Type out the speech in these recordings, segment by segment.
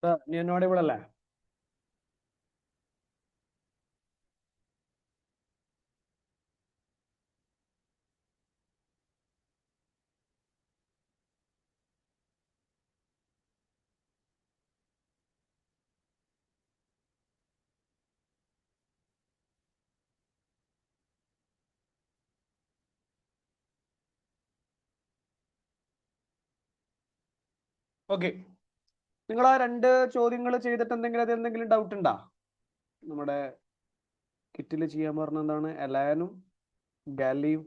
നീ എന്നോട് ഇവിടെ അല്ലേ? ഓക്കെ, നിങ്ങൾ ആ രണ്ട് ചോദ്യങ്ങൾ ചെയ്തിട്ട് എന്തെങ്കിലും ഡൗട്ട് ഉണ്ടോ? നമ്മുടെ കിറ്റിൽ ചെയ്യാൻ പറഞ്ഞ എന്താണ്? എലാനും ഗാലിയും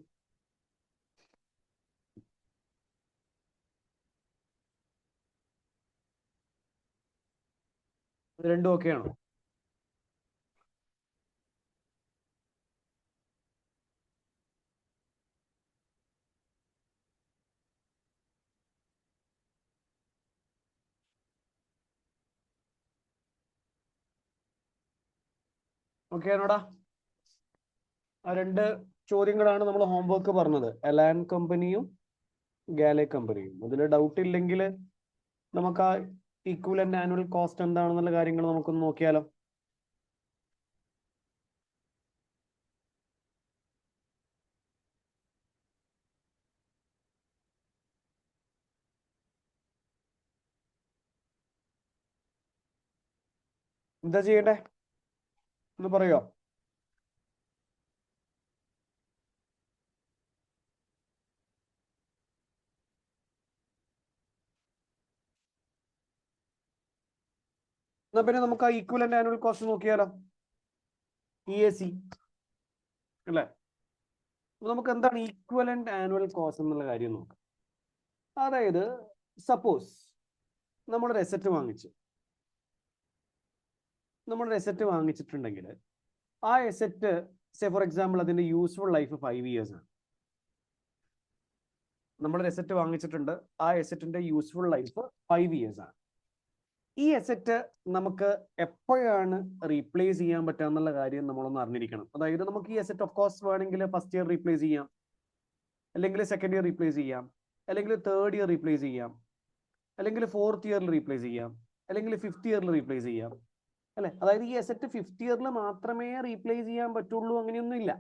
രണ്ടും ഒക്കെയാണോ? ഓക്കെ ആണോടാ? ആ രണ്ട് ചോദ്യങ്ങളാണ് നമ്മൾ ഹോംവർക്ക് പറഞ്ഞത്, എലാൻ കമ്പനിയും ഗാലെ കമ്പനിയും. അതിൽ ഡൗട്ട് ഇല്ലെങ്കിൽ നമുക്ക് ആ ഈക്വലന്റ് ആനുവൽ കോസ്റ്റ് എന്താണെന്നുള്ള കാര്യങ്ങൾ നമുക്കൊന്ന് നോക്കിയാലോ? എന്താ ചെയ്യണ്ടേ ഒന്ന് പറയോ? എന്നാ പിന്നെ നമുക്ക് ആ ഈക്വലന്റ് ആനുവൽ കോസ്റ്റ് നോക്കിയാലോ? EAC അല്ലേ? നമുക്ക് എന്താണ് ഈക്വലന്റ് ആനുവൽ കോസ്റ്റ് എന്നുള്ള കാര്യം നോക്കാം. അതായത് സപ്പോസ് നമ്മളൊരു എസറ്റ് വാങ്ങിച്ചിട്ടുണ്ടെങ്കിൽ ആ എസറ്റ് ഫോർ എക്സാമ്പിൾ അതിന്റെ യൂസ്ഫുൾ ലൈഫ് 5 years ആണ്. നമ്മളൊരു എസറ്റ് വാങ്ങിച്ചിട്ടുണ്ട്, ആ എസറ്റിന്റെ യൂസ്ഫുൾ ലൈഫ് 5 years ആണ്. ഈ എസറ്റ് നമുക്ക് എപ്പോഴാണ് റീപ്ലേസ് ചെയ്യാൻ പറ്റുക എന്നുള്ള കാര്യം നമ്മളൊന്ന് അറിഞ്ഞിരിക്കണം. അതായത് നമുക്ക് ഈ എസറ്റ് ഓഫ് കോഴ്സ് വേണമെങ്കിൽ ഫസ്റ്റ് ഇയർ റീപ്ലേസ് ചെയ്യാം, അല്ലെങ്കിൽ സെക്കൻഡ് ഇയർ റീപ്ലേസ് ചെയ്യാം, അല്ലെങ്കിൽ തേർഡ് ഇയർ റീപ്ലേസ് ചെയ്യാം, അല്ലെങ്കിൽ ഫോർത്ത് ഇയറിൽ റീപ്ലേസ് ചെയ്യാം, അല്ലെങ്കിൽ ഫിഫ്ത്ത് ഇയറിൽ റീപ്ലേസ് ചെയ്യാം, അല്ലെ? അതായത് ഈ എസറ്റ് ഫിഫ്ത്ത് ഇയറിൽ മാത്രമേ റീപ്ലേസ് ചെയ്യാൻ പറ്റുള്ളൂ, അങ്ങനെയൊന്നും ഇല്ല.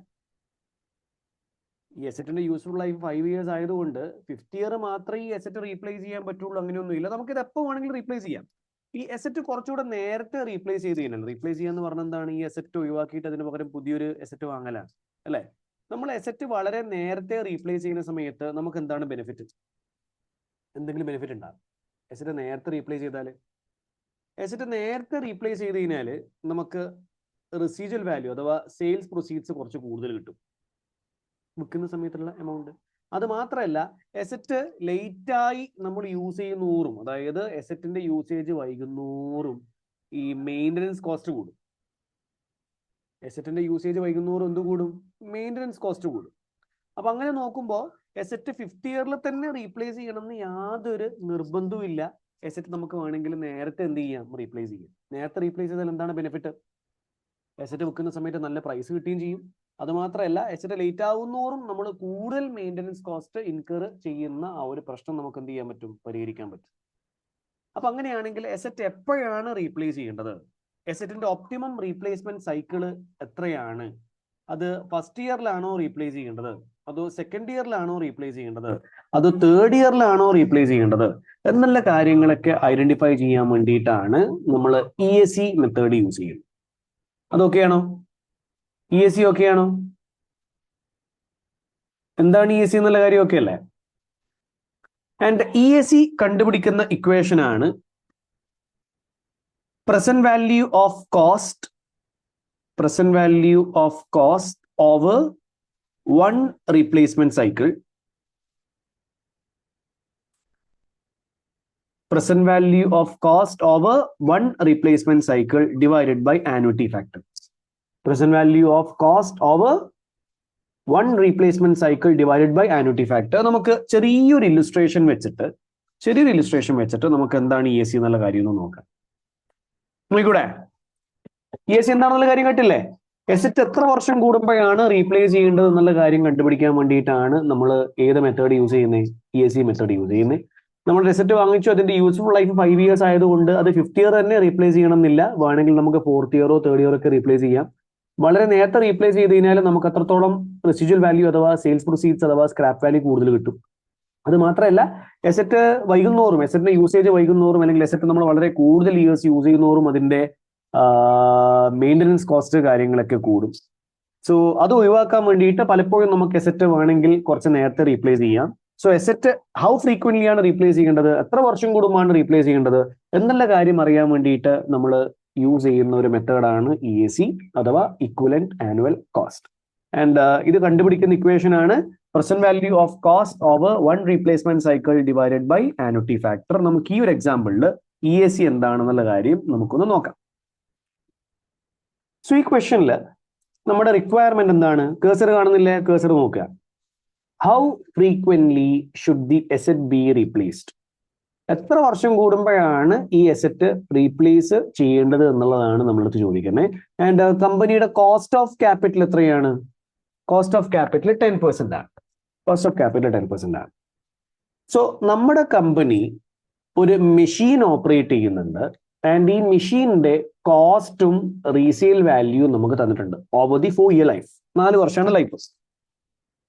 ഈ എസറ്റിന്റെ യൂസ്ഫുൾ ലൈഫ് 5 years ആയതുകൊണ്ട് ഫിഫ്ത്ത് ഇയർ മാത്രമേ ഈ എസറ്റ് റീപ്ലേസ് ചെയ്യാൻ പറ്റുള്ളൂ, അങ്ങനെയൊന്നും ഇല്ല. നമുക്ക് ഇത് എപ്പോൾ വേണമെങ്കിലും റീപ്ലേസ് ചെയ്യാം. ഈ എസറ്റ് കുറച്ചുകൂടെ നേരത്തെ റീപ്ലേസ് ചെയ്ത് കഴിഞ്ഞാൽ, റീപ്ലേസ് ചെയ്യാന്ന് പറഞ്ഞാൽ എന്താണ്? ഈ എസറ്റ് ഒഴിവാക്കിയിട്ട് അതിന് പകരം പുതിയൊരു എസറ്റ് വാങ്ങലാണ്, അല്ലെ? നമ്മൾ എസറ്റ് വളരെ നേരത്തെ റീപ്ലേസ് ചെയ്യുന്ന സമയത്ത് നമുക്ക് എന്താണ് ബെനിഫിറ്റ്? എന്തെങ്കിലും ബെനിഫിറ്റ് ഉണ്ടാകും എസറ്റ് നേരത്തെ റീപ്ലേസ് ചെയ്താൽ? എസറ്റ് നേരത്തെ റീപ്ലേസ് ചെയ്ത് കഴിഞ്ഞാൽ നമുക്ക് റെസിജ്വൽ വാല്യൂ അഥവാ സെയിൽസ് പ്രൊസീഡ്സ് കുറച്ച് കൂടുതൽ കിട്ടും വിൽക്കുന്ന സമയത്തുള്ള എമൗണ്ട്. അത് മാത്രമല്ല, എസറ്റ് ലേറ്റായി നമ്മൾ യൂസ് ചെയ്യുന്നോറും, അതായത് എസറ്റിന്റെ യൂസേജ് വൈകുന്നോറും ഈ മെയിൻ്റനൻസ് കോസ്റ്റ് കൂടും. എസറ്റിന്റെ യൂസേജ് വൈകുന്നോറും എന്ത് കൂടും? മെയിൻ്റനൻസ് കോസ്റ്റ് കൂടും. അപ്പൊ അങ്ങനെ നോക്കുമ്പോൾ എസറ്റ് ഫിഫ്ത്ത് ഇയറിൽ തന്നെ റീപ്ലേസ് ചെയ്യണം എന്ന് യാതൊരു നിർബന്ധവും ഇല്ല. എസറ്റ് നമുക്ക് വേണമെങ്കിൽ നേരത്തെ എന്ത് ചെയ്യാം? റീപ്ലേസ് ചെയ്യാം. നേരത്തെ റീപ്ലേസ് ചെയ്താൽ എന്താണ് ബെനിഫിറ്റ്? എസറ്റ് വിൽക്കുന്ന സമയത്ത് നല്ല പ്രൈസ് കിട്ടുകയും ചെയ്യും. അത് മാത്രമല്ല, എസറ്റ് ലേറ്റ് ആവുന്നോറും നമ്മൾ കൂടുതൽ മെയിൻ്റനൻസ് കോസ്റ്റ് ഇൻകർ ചെയ്യുന്ന ആ ഒരു പ്രശ്നം നമുക്ക് എന്ത് ചെയ്യാൻ പറ്റും? പരിഹരിക്കാൻ പറ്റും. അപ്പൊ അങ്ങനെയാണെങ്കിൽ എസറ്റ് എപ്പോഴാണ് റീപ്ലേസ് ചെയ്യേണ്ടത്? എസറ്റിന്റെ ഒപ്റ്റിമം റീപ്ലേസ്മെന്റ് സൈക്കിള് എത്രയാണ്? അത് ഫസ്റ്റ് ഇയറിലാണോ റീപ്ലേസ് ചെയ്യേണ്ടത്, അതോ സെക്കൻഡ് ഇയറിലാണോ റീപ്ലേസ് ചെയ്യേണ്ടത്, അതോ തേർഡ് ഇയറിലാണോ റീപ്ലേസ് ചെയ്യേണ്ടത് എന്നുള്ള കാര്യങ്ങളൊക്കെ ഐഡന്റിഫൈ ചെയ്യാൻ വേണ്ടിയിട്ടാണ് നമ്മൾ EAC മെത്തേഡ് യൂസ് ചെയ്യുന്നത്. അതൊക്കെയാണോ? EAC ഓക്കെയാണോ? എന്താണ് EAC എന്നുള്ള കാര്യം ഒക്കെ അല്ലേ? ആൻഡ് EAC കണ്ടുപിടിക്കുന്ന ഇക്വേഷൻ ആണ് present value of cost over one replacement cycle, present value of cost over one replacement cycle divided by annuity factor. Present value of cost over one replacement cycle divided by annuity factor. നമുക്ക് ചെറിയൊരു illustration വെച്ചിട്ട് നമുക്ക് എന്താണ് EAC എന്നുള്ള കാര്യം ഒന്ന് നോക്കാം. നോക്കിക്കൂടെ? EAC എന്താണെന്നുള്ള കാര്യം കേട്ടില്ലേ? എസറ്റ് എത്ര വർഷം കൂടുമ്പോഴാണ് റീപ്ലേസ് ചെയ്യേണ്ടത് എന്നുള്ള കാര്യം കണ്ടുപിടിക്കാൻ വേണ്ടിയിട്ടാണ് നമ്മൾ ഏത് മെത്തേഡ് യൂസ് ചെയ്യുന്നത്? EAC മെത്തേഡ് യൂസ് ചെയ്യുന്നത്. നമ്മൾ അസറ്റ് വാങ്ങിച്ചു, അതിന്റെ യൂസ്ഫുൾ ലൈഫ് 5 years ആയതുകൊണ്ട് അത് 5th year തന്നെ റീപ്ലേസ് ചെയ്യണം എന്നില്ല. വേണമെങ്കിൽ നമുക്ക് 4th year 3rd year ഒക്കെ റീപ്ലേസ് ചെയ്യാം. വളരെ നേരത്തെ റീപ്ലേസ് ചെയ്ത് കഴിഞ്ഞാൽ നമുക്ക് അത്രത്തോളം റെസിജ്വൽ വാല്യൂ അഥവാ സെയിൽസ് പ്രൊസീഡ്സ് അഥവാ സ്ക്രാപ്പ് വാല്യൂ കൂടുതൽ കിട്ടും. അത് മാത്രമല്ല, എസറ്റ് വൈകുന്നോറും, എസറ്റിന്റെ യൂസേജ് വൈകുന്നോറും അല്ലെങ്കിൽ എസറ്റ് നമ്മൾ വളരെ കൂടുതൽ ഇയേഴ്സ് യൂസ് ചെയ്യുന്നോറും അതിന്റെ മെയിൻ്റനൻസ് കോസ്റ്റ് കാര്യങ്ങളൊക്കെ കൂടും. സോ അത് ഒഴിവാക്കാൻ വേണ്ടിയിട്ട് പലപ്പോഴും നമുക്ക് എസറ്റ് വേണമെങ്കിൽ കുറച്ച് നേരത്തെ റീപ്ലേസ് ചെയ്യാം. സോ എസറ്റ് ഹൗ ഫ്രീക്വന്റ്ലി ആണ് റീപ്ലേസ് ചെയ്യേണ്ടത്, എത്ര വർഷം കൂടുമ്പോഴാണ് റീപ്ലേസ് ചെയ്യേണ്ടത് എന്നുള്ള കാര്യം അറിയാൻ വേണ്ടിയിട്ട് നമ്മൾ യൂസ് ചെയ്യുന്ന ഒരു മെത്തേഡാണ് EAC അഥവാ ഇക്വലന്റ് ആനുവൽ കോസ്റ്റ്. ആൻഡ് ഇത് കണ്ടുപിടിക്കുന്ന ഇക്വേഷൻ ആണ് present value of cost over 1 replacement cycle divided by annuity factor. നമുക്ക് ഈ ഒരു എക്സാമ്പിളിൽ EAC എന്താണെന്നുള്ള കാര്യം നമുക്കൊന്ന് നോക്കാം. സോ ഈ ക്വസ്റ്റനിൽ നമ്മുടെ റിക്വയർമെന്റ് എന്താണ്? കേസർ കാണുന്നില്ലേ? കേസർ നോക്കുക. How frequently should the asset be replaced? എത്ര വർഷം കൂടുമ്പോഴാണ് ഈ എസറ്റ് റീപ്ലേസ് ചെയ്യേണ്ടത് എന്നുള്ളതാണ് നമ്മളടുത്ത് ചോദിക്കുന്നത്. ആൻഡ് കമ്പനിയുടെ കോസ്റ്റ് ഓഫ് ക്യാപിറ്റൽ എത്രയാണ്? കോസ്റ്റ് ഓഫ് ക്യാപിറ്റൽ 10% ആണ്. കോസ്റ്റ് ഓഫ് ക്യാപിറ്റൽ 10% ആണ്. സോ നമ്മുടെ കമ്പനി ഒരു മെഷീൻ ഓപ്പറേറ്റ് ചെയ്യുന്നുണ്ട്. ആൻഡ് ഈ മെഷീനിന്റെ കോസ്റ്റും റീസെയിൽ വാല്യൂവും നമുക്ക് തന്നിട്ടുണ്ട് ഓവർ ദി 4 year ലൈഫ്. 4 വർഷമാണ് ലൈഫ്.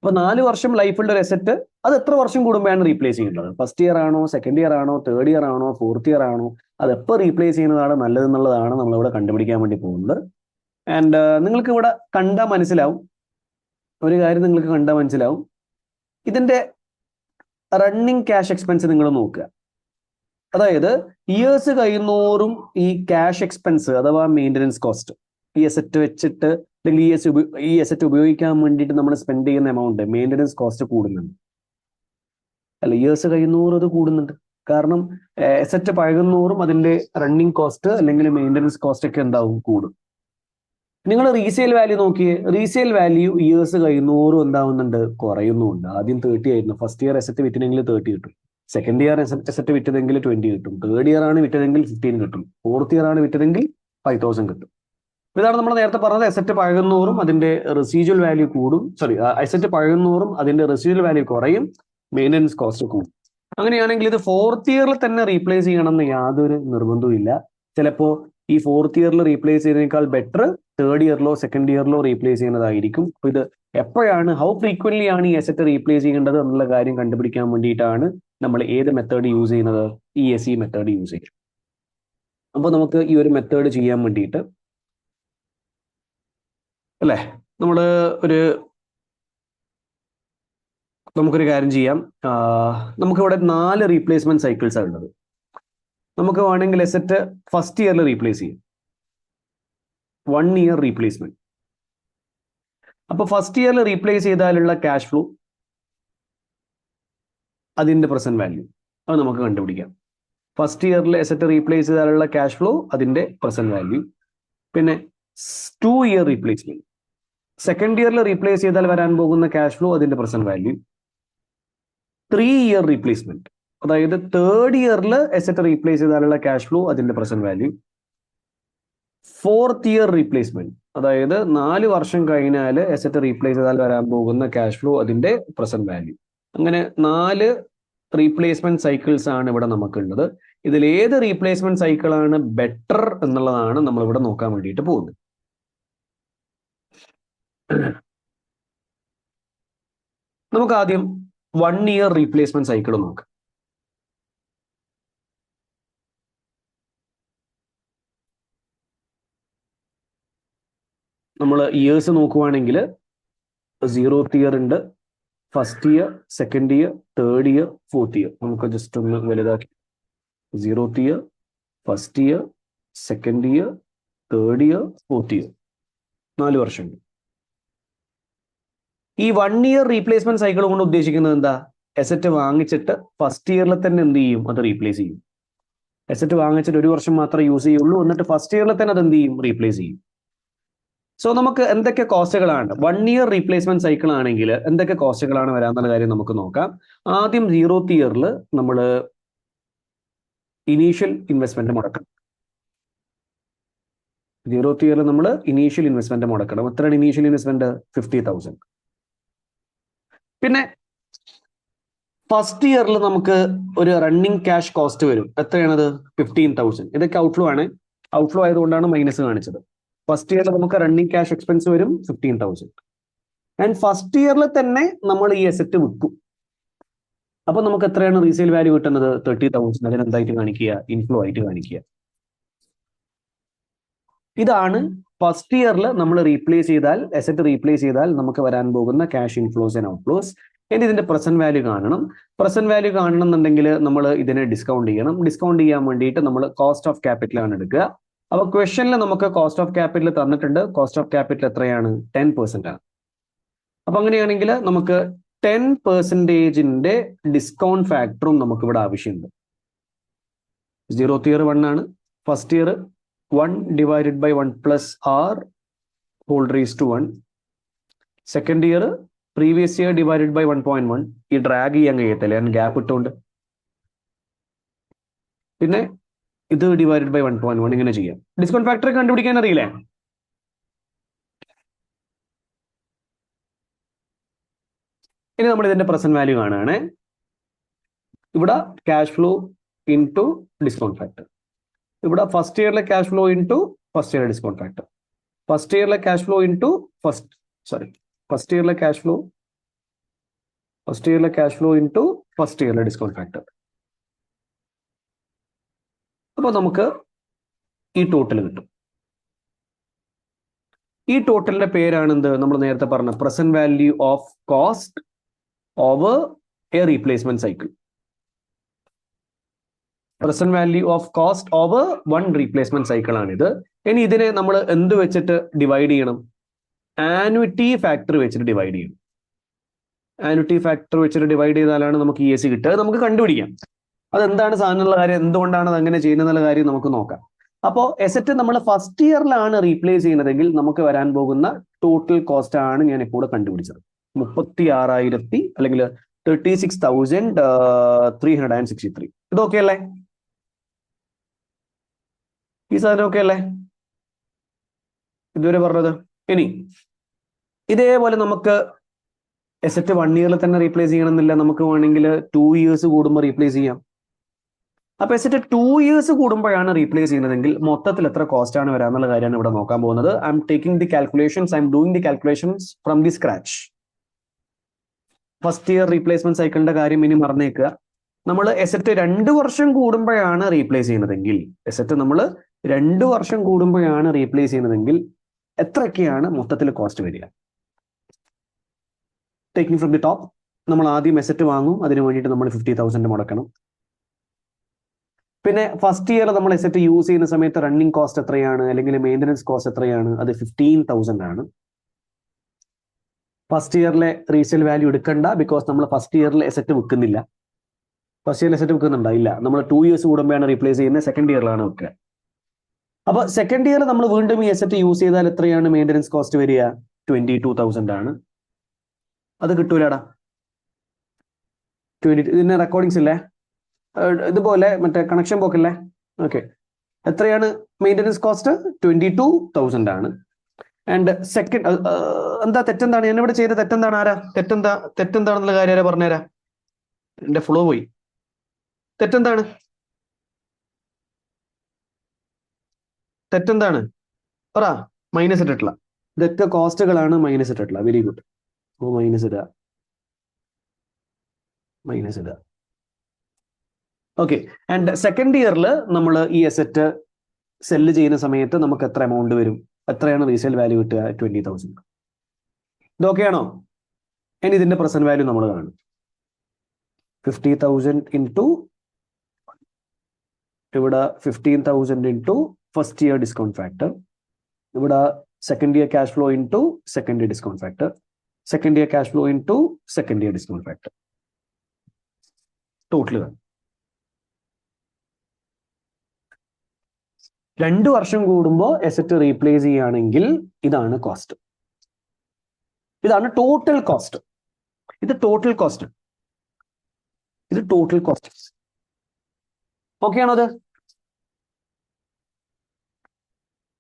അപ്പൊ 4 വർഷം ലൈഫുള്ള ഒരു എസറ്റ് അത് എത്ര വർഷം കൂടുമ്പോഴാണ് റീപ്ലേസ് ചെയ്യേണ്ടത്? 1st year ആണോ, 2nd year ആണോ, 3rd year ആണോ, 4th year ആണോ? അത് എപ്പോൾ റീപ്ലേസ് ചെയ്യുന്നതാണ് നല്ലതെന്നുള്ളതാണ് നമ്മളിവിടെ കണ്ടുപിടിക്കാൻ വേണ്ടി പോകുന്നത്. ആൻഡ് നിങ്ങൾക്ക് ഇവിടെ കണ്ടാൽ മനസ്സിലാവും, ഒരു കാര്യം നിങ്ങൾക്ക് കണ്ടാൽ മനസ്സിലാവും, ഇതിന്റെ റണ്ണിങ് ക്യാഷ് എക്സ്പെൻസ് നിങ്ങൾ നോക്കുക. അതായത് ഇയേഴ്സ് കഴിയുന്നോറും ഈ ക്യാഷ് എക്സ്പെൻസ് അഥവാ മെയിൻ്റനൻസ് കോസ്റ്റ്, ഈ എസറ്റ് വെച്ചിട്ട് അല്ലെങ്കിൽ ഈ എസറ്റ് ഉപയോഗിക്കാൻ വേണ്ടിയിട്ട് നമ്മൾ സ്പെൻഡ് ചെയ്യുന്ന എമൗണ്ട്, മെയിൻ്റനൻസ് കോസ്റ്റ് കൂടുന്നുണ്ട്. അല്ല, ഇയേഴ്സ് കഴിയുന്നോറും അത് കൂടുന്നുണ്ട്. കാരണം എസറ്റ് പഴകുന്നോറും അതിന്റെ റണ്ണിങ് കോസ്റ്റ് അല്ലെങ്കിൽ മെയിൻ്റനൻസ് കോസ്റ്റ് ഒക്കെ എന്താവും? കൂടും. നിങ്ങൾ റീസെയിൽ വാല്യൂ നോക്കിയേ. റീസെയിൽ വാല്യൂ ഇയേഴ്സ് കഴിയുന്നോറും എന്താവുന്നുണ്ട്? കുറയുന്നുണ്ട്. ആദ്യം 30 ആയിരുന്നു. 1st year എസറ്റ് വിറ്റെങ്കിൽ 30 കിട്ടും. 2nd year എസറ്റ് വിറ്റതെങ്കിൽ 20 കിട്ടും. 3rd year ആണ് വിറ്റതെങ്കിൽ 15 കിട്ടും. 4th year ആണ് വിറ്റതെങ്കിൽ 5000 കിട്ടും. ഇതാണ് നമ്മൾ നേരത്തെ പറഞ്ഞത്. എസറ്റ് പഴകുന്നോറും അതിന്റെ റെസിജ്വൽ വാല്യൂ കൂടും. എസറ്റ് പഴകുന്നോറും അതിന്റെ റെസിജ്വൽ വാല്യൂ കുറയും, മെയിൻ്റനൻസ് കോസ്റ്റ് കൂടും. അങ്ങനെയാണെങ്കിൽ ഇത് 4th year തന്നെ റീപ്ലേസ് ചെയ്യണം എന്ന് യാതൊരു നിർബന്ധവും ഇല്ല. ചിലപ്പോൾ ഈ 4th year റീപ്ലേസ് ചെയ്യുന്നതിനേക്കാൾ better 3rd year 2nd year replace ചെയ്യുന്നതായിരിക്കും. അപ്പൊ ഇത് എപ്പോഴാണ്, ഹൗ ഫ്രീക്വന്റ്ലി ആണ് ഈ എസറ്റ് റീപ്ലേസ് ചെയ്യേണ്ടത് എന്നുള്ള കാര്യം കണ്ടുപിടിക്കാൻ വേണ്ടിയിട്ടാണ് നമ്മൾ ഏത് മെത്തേഡ് യൂസ് ചെയ്യുന്നത്? EAC മെത്തേഡ് യൂസ് ചെയ്യും. അപ്പൊ നമുക്ക് ഈ ഒരു മെത്തേഡ് ചെയ്യാൻ വേണ്ടിയിട്ട് അല്ലേ, നമുക്കൊരു കാര്യം ചെയ്യാം. നമുക്കിവിടെ 4 റീപ്ലേസ്മെന്റ് സൈക്കിൾസ് ആണ് ഉള്ളത്. നമുക്ക് വേണമെങ്കിൽ എസറ്റ് 1st year റീപ്ലേസ് ചെയ്യും. 1 year റീപ്ലേസ്മെന്റ്. അപ്പൊ 1st year റീപ്ലേസ് ചെയ്താലുള്ള ക്യാഷ് ഫ്ലോ, അതിന്റെ പ്രസന്റ് വാല്യൂ അത് നമുക്ക് കണ്ടുപിടിക്കാം. 1st year എസറ്റ് റീപ്ലേസ് ചെയ്താലുള്ള ക്യാഷ് ഫ്ലോ, അതിന്റെ പ്രസന്റ് വാല്യൂ. പിന്നെ 2 year replacement, 2nd year replace ചെയ്താൽ വരാൻ പോകുന്ന ക്യാഷ് ഫ്ലോ, അതിന്റെ പ്രസന്റ് വാല്യൂ. 3 year റീപ്ലേസ്മെന്റ്, അതായത് 3rd year എസറ്റ് റീപ്ലേസ് ചെയ്താലുള്ള ക്യാഷ് ഫ്ലോ, അതിന്റെ present value. 4th year replacement, അതായത് 4 വർഷം കഴിഞ്ഞാൽ എസറ്റ് റീപ്ലേസ് ചെയ്താൽ വരാൻ പോകുന്ന ക്യാഷ് ഫ്ലോ, അതിന്റെ പ്രസന്റ് വാല്യൂ. അങ്ങനെ 4 റീപ്ലേസ്മെന്റ് സൈക്കിൾസ് ആണ് ഇവിടെ നമുക്കുള്ളത്. ഇതിൽ ഏത് റീപ്ലേസ്മെന്റ് സൈക്കിൾ ആണ് ബെറ്റർ എന്നുള്ളതാണ് നമ്മൾ ഇവിടെ നോക്കാൻ വേണ്ടിയിട്ട് പോകുന്നത്. നമുക്ക് ആദ്യം 1 year റീപ്ലേസ്മെന്റ് സൈക്കിൾ നോക്കാം. നമ്മൾ ഇയേഴ്സ് നോക്കുവാണെങ്കിൽ 0th year ഉണ്ട്, 1st year, 2nd year, 3rd year, 4th year. നമുക്ക് ജസ്റ്റ് ഒന്ന് വലുതാക്കി. 0th year, 1st year, 2nd year, 3rd year, 4th year. 4 വർഷമുണ്ട്. ഈ 1 year റീപ്ലേസ്മെന്റ് സൈക്കിൾ കൊണ്ട് ഉദ്ദേശിക്കുന്നത് എന്താ? എസറ്റ് വാങ്ങിച്ചിട്ട് 1st year തന്നെ എന്ത് ചെയ്യും? അത് റീപ്ലേസ് ചെയ്യും. എസറ്റ് വാങ്ങിച്ചിട്ട് 1 വർഷം മാത്രമേ യൂസ് ചെയ്യുള്ളൂ, എന്നിട്ട് 1st year തന്നെ അത് എന്ത് ചെയ്യും? റീപ്ലേസ് ചെയ്യും. സോ നമുക്ക് എന്തൊക്കെ കോസ്റ്റുകളാണ് 1 year റീപ്ലേസ്മെന്റ് സൈക്കിൾ ആണെങ്കിൽ എന്തൊക്കെ കോസ്റ്റുകളാണ് വരാന്നുള്ള കാര്യം നമുക്ക് നോക്കാം. ആദ്യം 0th year നമ്മൾ ഇനീഷ്യൽ ഇൻവെസ്റ്റ്മെന്റ് മുടക്കണം. 0th year നമ്മൾ ഇനീഷ്യൽ ഇൻവെസ്റ്റ്മെന്റ് മുടക്കണം. എത്രയാണ് ഇനീഷ്യൽ ഇൻവെസ്റ്റ്മെന്റ്? 50,000. പിന്നെ ഫസ്റ്റ് ഇയറിൽ നമുക്ക് ഒരു റണ്ണിങ് ക്യാഷ് കോസ്റ്റ് വരും. എത്രയാണത്? 15,000. ഇതൊക്കെ ഔട്ട്ഫ്ലോ ആണ്. ഔട്ട്ഫ്ലോ ആയതുകൊണ്ടാണ് മൈനസ് കാണിച്ചത്. ഫസ്റ്റ് ഇയറിൽ നമുക്ക് റണ്ണിങ് ക്യാഷ് എക്സ്പെൻസ് വരും 15,000. ആൻഡ് ഫസ്റ്റ് ഇയറിൽ തന്നെ നമ്മൾ ഈ അസറ്റ് വിൽക്കും. അപ്പൊ നമുക്ക് എത്രയാണ് റീസെയിൽ വാല്യൂ കിട്ടുന്നത്? 30,000. അതിനെന്തായിട്ട് കാണിക്കുക? ഇൻഫ്ലോ ആയിട്ട് കാണിക്കുക. ഇതാണ് ഫസ്റ്റ് ഇയറിൽ നമ്മൾ റീപ്ലേസ് ചെയ്താൽ, അസറ്റ് റീപ്ലേസ് ചെയ്താൽ നമുക്ക് വരാൻ പോകുന്ന ക്യാഷ് ഇൻഫ്ലോസ് ആൻഡ് ഔട്ട്ഫ്ലോസ്. ഇനി ഇതിന്റെ പ്രസന്റ് വാല്യൂ കാണണം. പ്രസന്റ് വാല്യൂ കാണണം എന്നുണ്ടെങ്കിൽ നമ്മൾ ഇതിനെ ഡിസ്കൗണ്ട് ചെയ്യണം. ഡിസ്കൗണ്ട് ചെയ്യാൻ വേണ്ടിയിട്ട് നമ്മൾ കോസ്റ്റ് ഓഫ് ക്യാപിറ്റൽ ആണ് എടുക്കുക. അപ്പൊ ക്വസ്റ്റനിൽ നമുക്ക് കോസ്റ്റ് ഓഫ് ക്യാപിറ്റൽ തന്നിട്ടുണ്ട്. കോസ്റ്റ് ഓഫ് ക്യാപിറ്റൽ എത്രയാണ്? 10% ആണ്. അപ്പൊ അങ്ങനെയാണെങ്കിൽ നമുക്ക് 10%ന്റെ ഡിസ്കൗണ്ട് ഫാക്ടറും നമുക്ക് ഇവിടെ ആവശ്യമുണ്ട്. 0th ഇയർ 1 ആണ്. First year 1 divided by 1 plus r whole raised to 1. Second year previous year divided by 1.1. ഈ ഡ്രാഗ് ചെയ്യാൻ കഴിയത്തില്ല, ഞാൻ ഗ്യാപ്പ് ഇട്ടുകൊണ്ട്. പിന്നെ ഇത് ഡിവൈഡഡ് ബൈ 1.1 ഇങ്ങനെ ചെയ്യാം. ഡിസ്കൗണ്ട് ഫാക്ടർ കണ്ടുപിടിക്കാൻ അറിയില്ലേ? ഇനി നമ്മൾ ഇതിന്റെ പ്രസന്റ് വാല്യൂ കാണുകയാണ്. ഇവിടെ cash flow into discount factor. ഇവിടെ ഫസ്റ്റ് ഇയറിലെ cash flow into first year discount factor. First ഇയറിലെ ക്യാഷ് ഫ്ലോ ഇൻടു ഫസ്റ്റ് ഇയറിലെ ക്യാഷ് ഫ്ലോ ഇൻടു ഫസ്റ്റ് ഇയറിലെ ഡിസ്കൗണ്ട് ഫാക്ടർ. അപ്പൊ നമുക്ക് ഈ ടോട്ടൽ കിട്ടും. ഈ ടോട്ടലിന്റെ പേരാണ് എന്ത്? നമ്മൾ നേരത്തെ പറഞ്ഞ present value of cost over A replacement cycle. Present value of cost over 1 replacement cycle ആണിത്. ഇനി ഇതിനെ നമ്മൾ എന്ത് വെച്ചിട്ട് ഡിവൈഡ് ചെയ്യണം? ആനുവിറ്റി ഫാക്ടർ വെച്ചിട്ട് ഡിവൈഡ് ചെയ്യണം. ആനുവിറ്റി ഫാക്ടർ വെച്ചിട്ട് ഡിവൈഡ് ചെയ്താലാണ് നമുക്ക് EAC കിട്ടുക. നമുക്ക് കണ്ടുപിടിക്കാം അതെന്താണ് സാധനമുള്ള കാര്യം, എന്തുകൊണ്ടാണ് അത് അങ്ങനെ ചെയ്യുന്നുള്ള കാര്യം നമുക്ക് നോക്കാം. അപ്പോൾ എസറ്റ് നമ്മൾ ഫസ്റ്റ് ഇയറിലാണ് റീപ്ലേസ് ചെയ്യുന്നതെങ്കിൽ നമുക്ക് വരാൻ പോകുന്ന ടോട്ടൽ കോസ്റ്റ് ആണ് ഞാൻ ഇപ്പോൾ കണ്ടുപിടിച്ചത്. 36,000 അല്ലെങ്കിൽ 36,363. ഇത് ഓക്കെ അല്ലേ? ഈ സാധനം ഓക്കെ അല്ലേ ഇതുവരെ പറഞ്ഞത്? ഇനി ഇതേപോലെ നമുക്ക് എസറ്റ് 1 ഇയറിൽ തന്നെ റീപ്ലേസ് ചെയ്യണമെന്നില്ല. നമുക്ക് വേണമെങ്കിൽ 2 years കൂടുമ്പോൾ റീപ്ലേസ് ചെയ്യാം. അപ്പൊ എസറ്റ് 2 years കൂടുമ്പോഴാണ് റീപ്ലേസ് ചെയ്യുന്നതെങ്കിൽ മൊത്തത്തിൽ എത്ര കോസ്റ്റ് ആണ് വരാന്നുള്ള കാര്യമാണ് ഇവിടെ നോക്കാൻ പോകുന്നത്. I am taking the calculations, I am doing the calculations from the scratch. First year replacement സൈക്കിളിന്റെ കാര്യം ഇനി മറന്നേക്കുക. നമ്മൾ എസറ്റ് 2 വർഷം കൂടുമ്പോഴാണ് റീപ്ലേസ് ചെയ്യുന്നതെങ്കിൽ, എസറ്റ് നമ്മൾ 2 വർഷം കൂടുമ്പോഴാണ് റീപ്ലേസ് ചെയ്യുന്നതെങ്കിൽ എത്രയൊക്കെയാണ് മൊത്തത്തിൽ കോസ്റ്റ് വരിക? ടേക്കിംഗ് ഫ്രം ദി ടോപ്പ്, നമ്മൾ ആദ്യം എസറ്റ് വാങ്ങും. അതിന് വേണ്ടിയിട്ട് നമ്മൾ 50,000 മുടക്കണം. പിന്നെ ഫസ്റ്റ് ഇയർ നമ്മൾ എസറ്റ് യൂസ് ചെയ്യുന്ന സമയത്ത് റണ്ണിങ് കോസ്റ്റ് എത്രയാണ്, അല്ലെങ്കിൽ മെയിൻ്റനൻസ് കോസ്റ്റ് എത്രയാണ്? അത് 15,000 ആണ്. ഫസ്റ്റ് ഇയറിലെ റീസെയിൽ വാല്യൂ എടുക്കണ്ട, ബിക്കോസ് നമ്മൾ ഫസ്റ്റ് ഇയറിൽ എസറ്റ് വിൽക്കുന്നില്ല. ഫസ്റ്റ് ഇയറിൽ എസറ്റ് വിൽക്കുന്നുണ്ടോ? ഇല്ല. നമ്മൾ 2 years കൂടുമ്പോഴാണ് റീപ്ലേസ് ചെയ്യുന്നത്. സെക്കൻഡ് ഇയറിലാണ് വെക്കുക. അപ്പൊ സെക്കൻഡ് ഇയർ നമ്മൾ വീണ്ടും ഈ എസറ്റ് യൂസ് ചെയ്താൽ എത്രയാണ് മെയിൻ്റനൻസ് കോസ്റ്റ് വരിക? 22,000 ആണ്. അത് കിട്ടൂലടാ. 20. ഇതിന്റെ റെക്കോർഡിങ്സ് ഇല്ലേ? ഇതുപോലെ മറ്റേ കണക്ഷൻ പോക്കില്ലേ? ഓക്കെ. എത്രയാണ് മെയിൻ്റനൻസ് കോസ്റ്റ്? 22,000 ആണ്. ആൻഡ് സെക്കൻഡ് എന്താ തെറ്റെന്താണ്? ഞാൻ ഇവിടെ ചെയ്ത തെറ്റെന്താണ്? ആരാ തെറ്റെന്താണെന്നുള്ള കാര്യം ആരാ പറഞ്ഞുതരാ? എന്റെ ഫ്ലോ പോയി. തെറ്റെന്താണ്? പറ. മൈനസ് ഇട്ടിട്ടില്ല. ഇതൊക്കെ കോസ്റ്റുകളാണ് മൈനസ് ഇട്ടിട്ടില്ല. Very good. മൈനസ് ഇടുക. ഓക്കെ. ആൻഡ് സെക്കൻഡ് ഇയറിൽ നമ്മൾ ഈ അസറ്റ് സെല്ല് ചെയ്യുന്ന സമയത്ത് നമുക്ക് എത്ര എമൗണ്ട് വരും? എത്രയാണ് റീസെയിൽ വാല്യൂ കിട്ടുക? 20,000. ഇതൊക്കെയാണോ? ഇനി ഇതിന്റെ പ്രസന്റ് വാല്യൂ നമ്മൾ കാണും. 50,000 ഇൻറ്റു ഇവിടെ 15,000 into first year discount factor. ഇവിടെ second year cash flow into second year discount factor. Second year cash flow into second year discount factor. Total 2 വർഷം കൂടുമ്പോൾ എസറ്റ് റീപ്ലേസ് ചെയ്യുകയാണെങ്കിൽ ഇതാണ് കോസ്റ്റ്. ഇതാണ് ടോട്ടൽ കോസ്റ്റ്. ഇത് ടോട്ടൽ കോസ്റ്റ്. ഓക്കെ ആണോ? അത്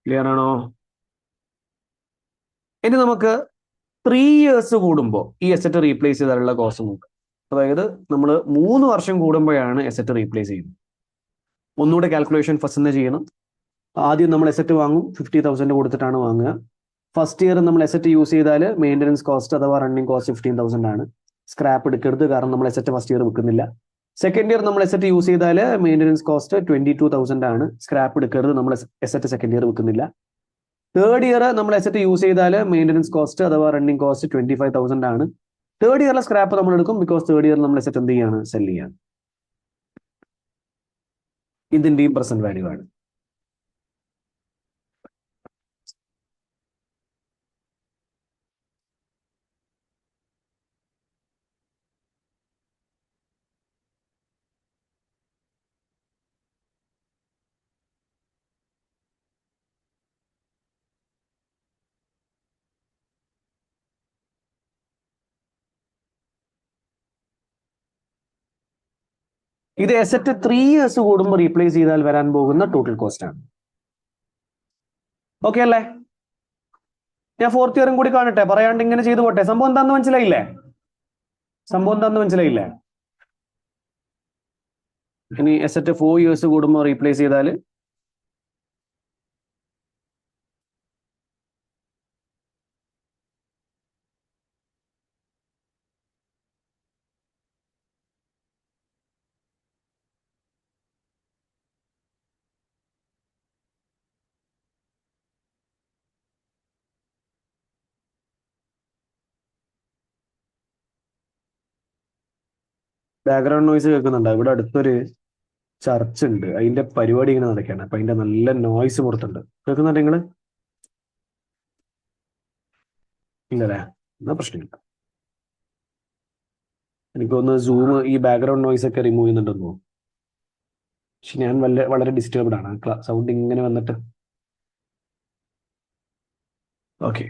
clear ആണോ? ഇനി നമുക്ക് 3 years കൂടുമ്പോൾ ഈ അസറ്റ് റീപ്ലേസ് ചെയ്താലുള്ള കോസ്റ്റ് നോക്കാം. അതായത് നമ്മൾ 3 വർഷം കൂടുമ്പോഴാണ് എസറ്റ് റീപ്ലേസ് ചെയ്യുന്നത്. ഒന്നുകൂടെ കാൽക്കുലേഷൻ ഫസ്റ്റ് തന്നെ ചെയ്യണം. ആദ്യം നമ്മൾ എസറ്റ് വാങ്ങും, 50,000 കൊടുത്തിട്ടാണ് വാങ്ങുക. ഫസ്റ്റ് ഇയർ നമ്മൾ എസറ്റ് യൂസ് ചെയ്താൽ മെയിൻ്റനൻസ് കോസ്റ്റ് അഥവാ റണ്ണിങ് കോസ്റ്റ് 15,000 ആണ്. സ്ക്രാപ്പ് എടുക്കരുത്, കാരണം നമ്മൾ എസറ്റ് ഫസ്റ്റ് ഇയർ വിൽക്കുന്നില്ല. സെക്കൻഡ് ഇയർ നമ്മൾ എസറ്റ് യൂസ് ചെയ്താൽ മെയിൻ്റനൻസ് കോസ്റ്റ് 22,000 ആണ്. സ്ക്രാപ്പ് എടുക്കരുത്, നമ്മൾ എസറ്റ് സെക്കൻഡ് ഇയർ വിൽക്കുന്നില്ല. തേർഡ് ഇയർ നമ്മൾ എസറ്റ് യൂസ് ചെയ്താൽ മെയിൻ്റനൻസ് കോസ്റ്റ് അഥവാ റണ്ണിങ് കോസ്റ്റ് 25,000 ആണ്. തേർഡ് ഇയറിലെ സ്ക്രാപ്പ് നമ്മൾ എടുക്കും, ബിക്കോസ് തേർഡ് ഇയർ നമ്മൾ എസറ്റ് എന്ത് ചെയ്യാണ്, സെല് ചെയ്യാണ്. ഇതിന്റെയും പ്രസന്റ് വാല്യൂ ആണ്. ഇത് എസറ്റ് 3 years കൂടുമ്പോൾ റീപ്ലേസ് ചെയ്താൽ വരാൻ പോകുന്ന ടോട്ടൽ കോസ്റ്റ് ആണ്. ഓക്കെ അല്ലേ? ഞാൻ ഫോർത്ത് ഇയറും കൂടി കാണട്ടെ, പറയാണ്ട് ഇങ്ങനെ ചെയ്തു പോട്ടെ. സംഭവം എന്താന്ന് മനസ്സിലായില്ലേ? ഇനി എസറ്റ് 4 years കൂടുമ്പോൾ റീപ്ലേസ് ചെയ്താൽ ബാക്ക്ഗ്രൗണ്ട് നോയ്സ് കേൾക്കുന്നുണ്ട്. ഇവിടെ അടുത്തൊരു ചർച്ച് ഉണ്ട്, അതിന്റെ പരിപാടി ഇങ്ങനെ നടക്കുകയാണ്. അപ്പൊ അതിന്റെ നല്ല നോയ്സ് പുറത്തുണ്ട്. കേൾക്കുന്നുണ്ട് നിങ്ങള്? ഇല്ലല്ലേ? എന്നാ പ്രശ്നമില്ല. എനിക്കൊന്ന് സൂം ഈ ബാക്ക്ഗ്രൗണ്ട് നോയ്സ് ഒക്കെ റിമൂവ് ചെയ്യുന്നുണ്ടെന്ന് തോന്നുന്നു. പക്ഷെ ഞാൻ വളരെ ഡിസ്റ്റർബ്ഡ് ആണ്, സൗണ്ട് ഇങ്ങനെ വന്നിട്ട്. ഓക്കെ,